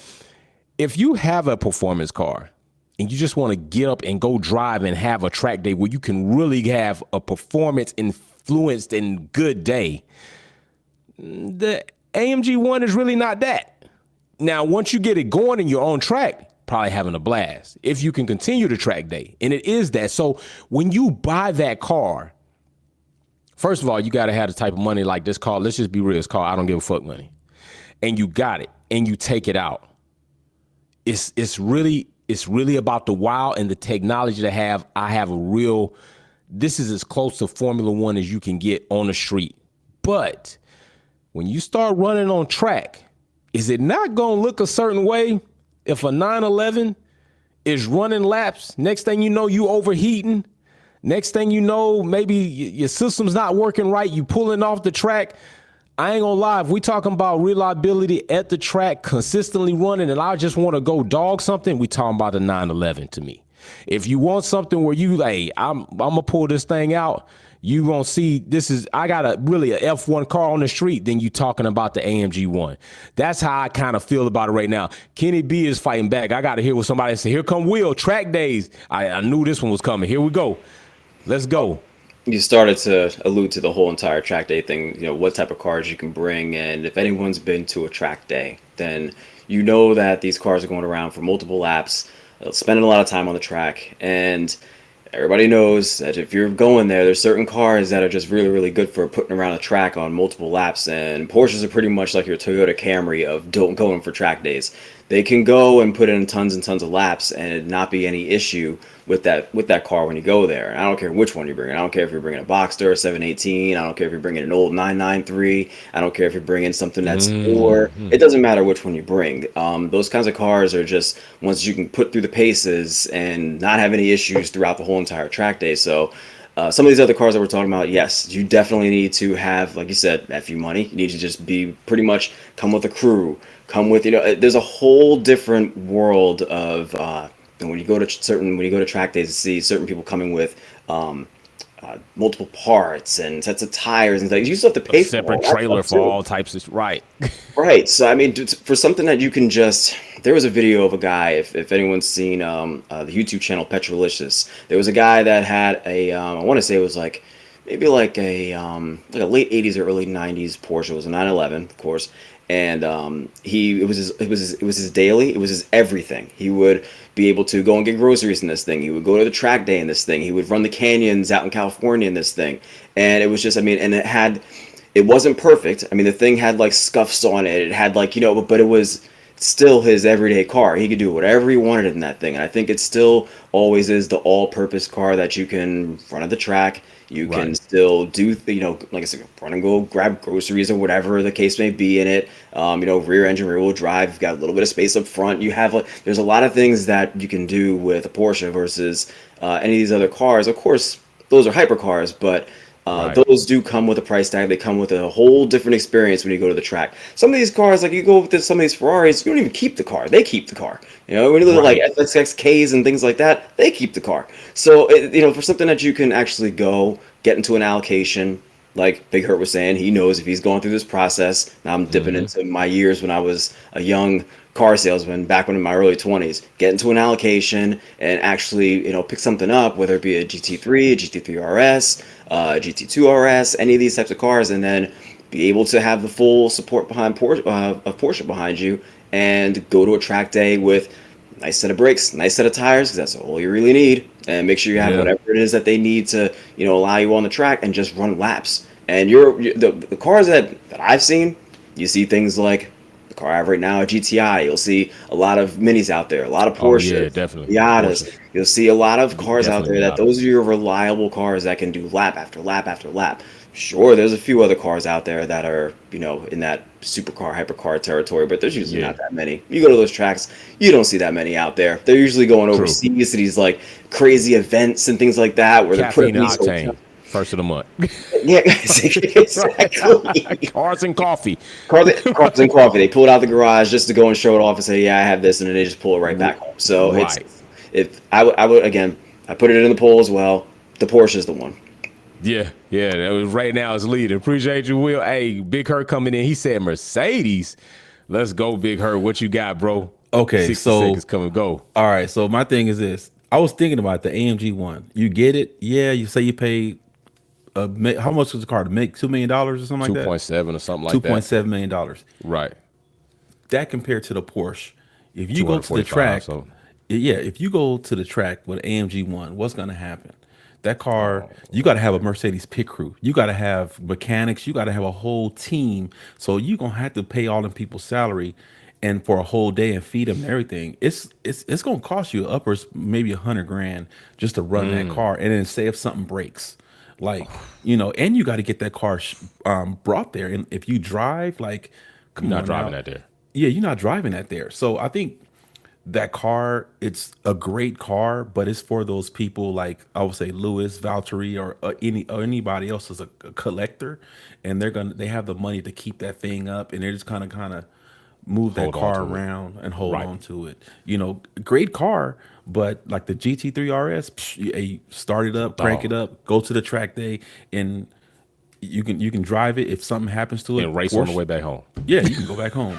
if you have a performance car and you just want to get up and go drive and have a track day where you can really have a performance influenced and good day, the AMG 1 is really not that. Now, once you get it going in your own track, probably having a blast if you can continue the track day. And it is that. So when you buy that car, first of all, you got to have the type of money like this car. Let's just be real. It's called I don't give a fuck money. And you got it and you take it out. It's really about the wow and the technology to have. This is as close to Formula One as you can get on the street. But when you start running on track, is it not going to look a certain way if a 911 is running laps? Next thing you know, you overheating. Next thing you know, maybe your system's not working right. You pulling off the track. I ain't gonna lie. If we talking about reliability at the track, consistently running, and I just want to go dog something, we talking about the 911 to me. If you want something where you, hey, I'm gonna pull this thing out, you gonna see I got a F1 car on the street, then you talking about the AMG 1. That's how I kind of feel about it right now. Kenny B is fighting back. I got to hear what somebody say. Here come Will, track days. I knew this one was coming. Here we go. Let's go. You started to allude to the whole entire track day thing, what type of cars you can bring. And if anyone's been to a track day, then you know that these cars are going around for multiple laps, spending a lot of time on the track. And everybody knows that if you're going there's certain cars that are just really, really good for putting around a track on multiple laps. And Porsches are pretty much like your Toyota Camry of going for track days. They can go and put in tons and tons of laps and it not be any issue with that car when you go there. And I don't care which one you're bringing. I don't care if you're bringing a Boxster, a 718. I don't care if you're bringing an old 993. I don't care if you're bringing something that's newer. It doesn't matter which one you bring. Those kinds of cars are just ones you can put through the paces and not have any issues throughout the whole entire track day. So some of these other cars that we're talking about, yes, you definitely need to have, like you said, FU money. You need to just be pretty much come with a crew, come with, there's a whole different world of, when you go to track days, to see certain people coming with multiple parts and sets of tires and things. You still have to pay for separate trailer for all types of right. So I mean, for something that you can there was a video of a guy, if anyone's seen the YouTube channel Petrolicious, there was a guy that had I want to say it was maybe like a late 80s or early 90s Porsche. It was a 911, of course. And it was his daily, it was his everything. He would be able to go and get groceries in this thing. He would go to the track day in this thing. He would run the canyons out in California in this thing. And it was just, and it wasn't perfect. I mean, the thing had scuffs on it. It had but it was still his everyday car. He could do whatever he wanted in that thing. And I think it still always is the all-purpose car that you can run at the track. You can still do, like I said, run and go grab groceries or whatever the case may be in it. Rear engine, rear wheel drive, you've got a little bit of space up front. You have there's a lot of things that you can do with a Porsche versus any of these other cars. Of course, those are hypercars, but Those do come with a price tag. They come with a whole different experience when you go to the track. Some of these cars, like you go with some of these Ferraris, you don't even keep the car. They keep the car. You know, when you look at like FXXKs and things like that, they keep the car. So, you know, for something that you can actually go get into an allocation, like Big Hurt was saying, he knows if he's going through this process. Now I'm dipping into my years when I was a young car salesman back when in my early 20s, get into an allocation and actually, you know, pick something up, whether it be a GT3, a GT3 RS, GT2 RS, any of these types of cars, and then be able to have the full support behind Porsche behind you, and go to a track day with a nice set of brakes, nice set of tires, because that's all you really need, and make sure you have whatever it is that they need to, you know, allow you on the track, and just run laps. And the cars that I've seen, you see things like the car I have right now, a GTI. You'll see a lot of minis out there, a lot of Porsche, definitely Miatas. Porsche. You'll see a lot of cars out there that Miata. those are your reliable cars that can do lap after lap after lap. Sure, there's a few other cars out there that are, you know, in that supercar, hypercar territory, but there's usually not that many. You go to those tracks, you don't see that many out there. They're usually going overseas to these like crazy events and things like that where Caffeine they're and octane. First of the month. Yeah, exactly. Cars and coffee. Cars and coffee. They pull it out the garage just to go and show it off and say, "Yeah, I have this," and then they just pull it right back home. So I would again, I put it in the poll as well. The Porsche is the one. Yeah, that was right now it's leading. Appreciate you, Will. Hey, Big Hurt coming in. He said Mercedes. Let's go, Big Hurt. What you got, bro? Okay, 60 seconds, come and go. All right, so my thing is this. I was thinking about the AMG one. You get it? Yeah, you say you paid. How much was the car to make? $2 million or something like that? 2.7 or something like that. $2.7 million. Right. That compared to the Porsche. If you go to the track, if you go to the track with an AMG one, what's going to happen? That car, you got to have a Mercedes pit crew. You got to have mechanics. You got to have a whole team. So you're going to have to pay all them people's salary and for a whole day and feed them and everything. It's going to cost you upwards maybe $100,000 just to run that car, and then say if something breaks. Like, you know, and you got to get that car brought there. And if you drive, like, you're not driving that there. Yeah, you're not driving that there. So I think that car, it's a great car, but it's for those people like I would say Lewis, Valtteri, or anybody else is a collector, and they have the money to keep that thing up, and they're just kind of move that car around and hold on to it. You know, great car, but like the GT3 RS, you start it up, crank it up, go to the track day, and you can drive it. If something happens to it, and race on the way back home. Yeah, you can go back home.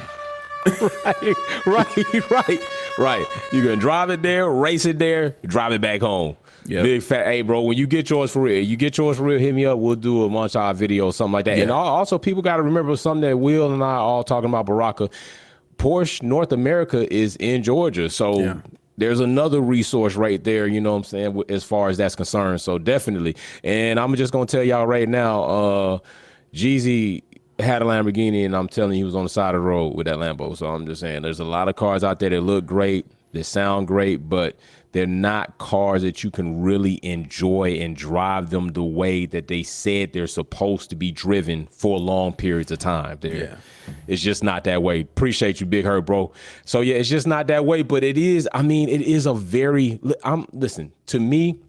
Right. You can drive it there, race it there, drive it back home. Yep. Big fat. Hey, bro, when you get yours for real, hit me up. We'll do a montage video or something like that. Yeah. And also, people got to remember something that Will and I are all talking about, Baraka. Porsche North America is in Georgia. So there's another resource right there, you know what I'm saying, as far as that's concerned. So definitely. And I'm just going to tell y'all right now, Jeezy had a Lamborghini, and I'm telling you, he was on the side of the road with that Lambo. So I'm just saying there's a lot of cars out there that look great, that sound great, but they're not cars that you can really enjoy and drive them the way that they said they're supposed to be driven for long periods of time. It's just not that way. Appreciate you, Big Hurt, bro. So yeah, it's just not that way, but it is a very, listen, to me,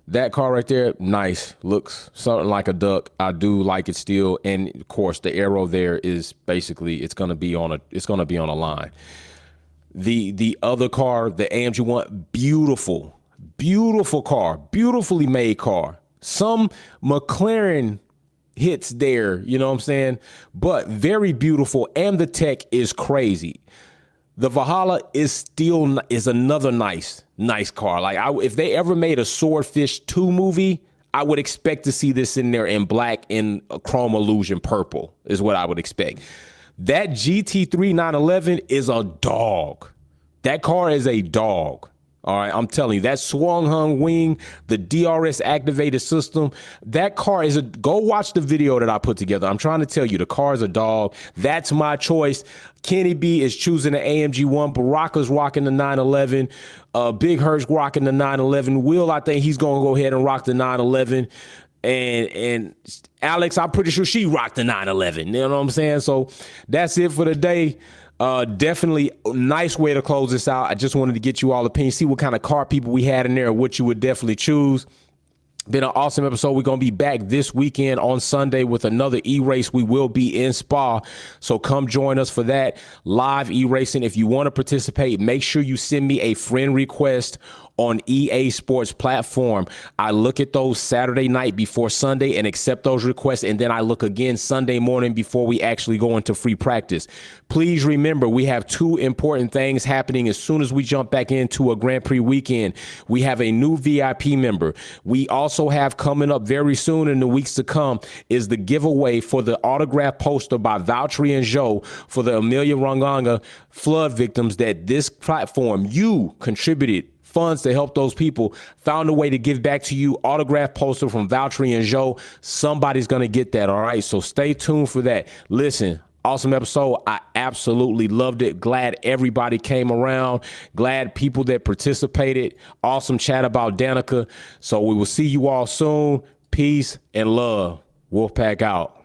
that car right there, nice, looks something like a duck. I do like it still, and of course, the arrow there is basically it's gonna be on a line. The other car, the AMG one, beautiful car, beautifully made car. Some McLaren hits there, you know what I'm saying? But very beautiful, and the tech is crazy. The Valhalla is another nice car. Like if they ever made a Swordfish 2 movie, I would expect to see this in there in black and a chrome illusion purple is what I would expect. That GT3 911 is a dog. That car is a dog. All right, I'm telling you, that swung hung wing, the DRS activated system, that car is go watch the video that I put together. I'm trying to tell you, the car is a dog. That's my choice. Kenny B is choosing the AMG 1. Baraka's rocking the 911. Big Hirsch rocking the 911. Will, I think he's going to go ahead and rock the 911. And Alex, I'm pretty sure she rocked the 911. You know what I'm saying? So that's it for the day. Definitely a nice way to close this out. I just wanted to get you all opinions, see what kind of car people we had in there, what you would definitely choose. Been an awesome episode. We're going to be back this weekend on Sunday with another e-race. We will be in Spa, so come join us for that live e-racing. If you want to participate, make sure you send me a friend request on EA Sports platform. I look at those Saturday night before Sunday and accept those requests, and then I look again Sunday morning before we actually go into free practice. Please remember, we have two important things happening as soon as we jump back into a Grand Prix weekend. We have a new VIP member. We also have coming up very soon in the weeks to come is the giveaway for the autograph poster by Valtteri and Joe for the Emilia Romagna flood victims that this platform, you contributed funds to help those people, found a way to give back to you. Autograph poster from Valtteri and Joe. Somebody's going to get that. All right. So stay tuned for that. Listen, awesome episode. I absolutely loved it. Glad everybody came around. Glad people that participated. Awesome chat about Danica. So we will see you all soon. Peace and love. Wolfpack out.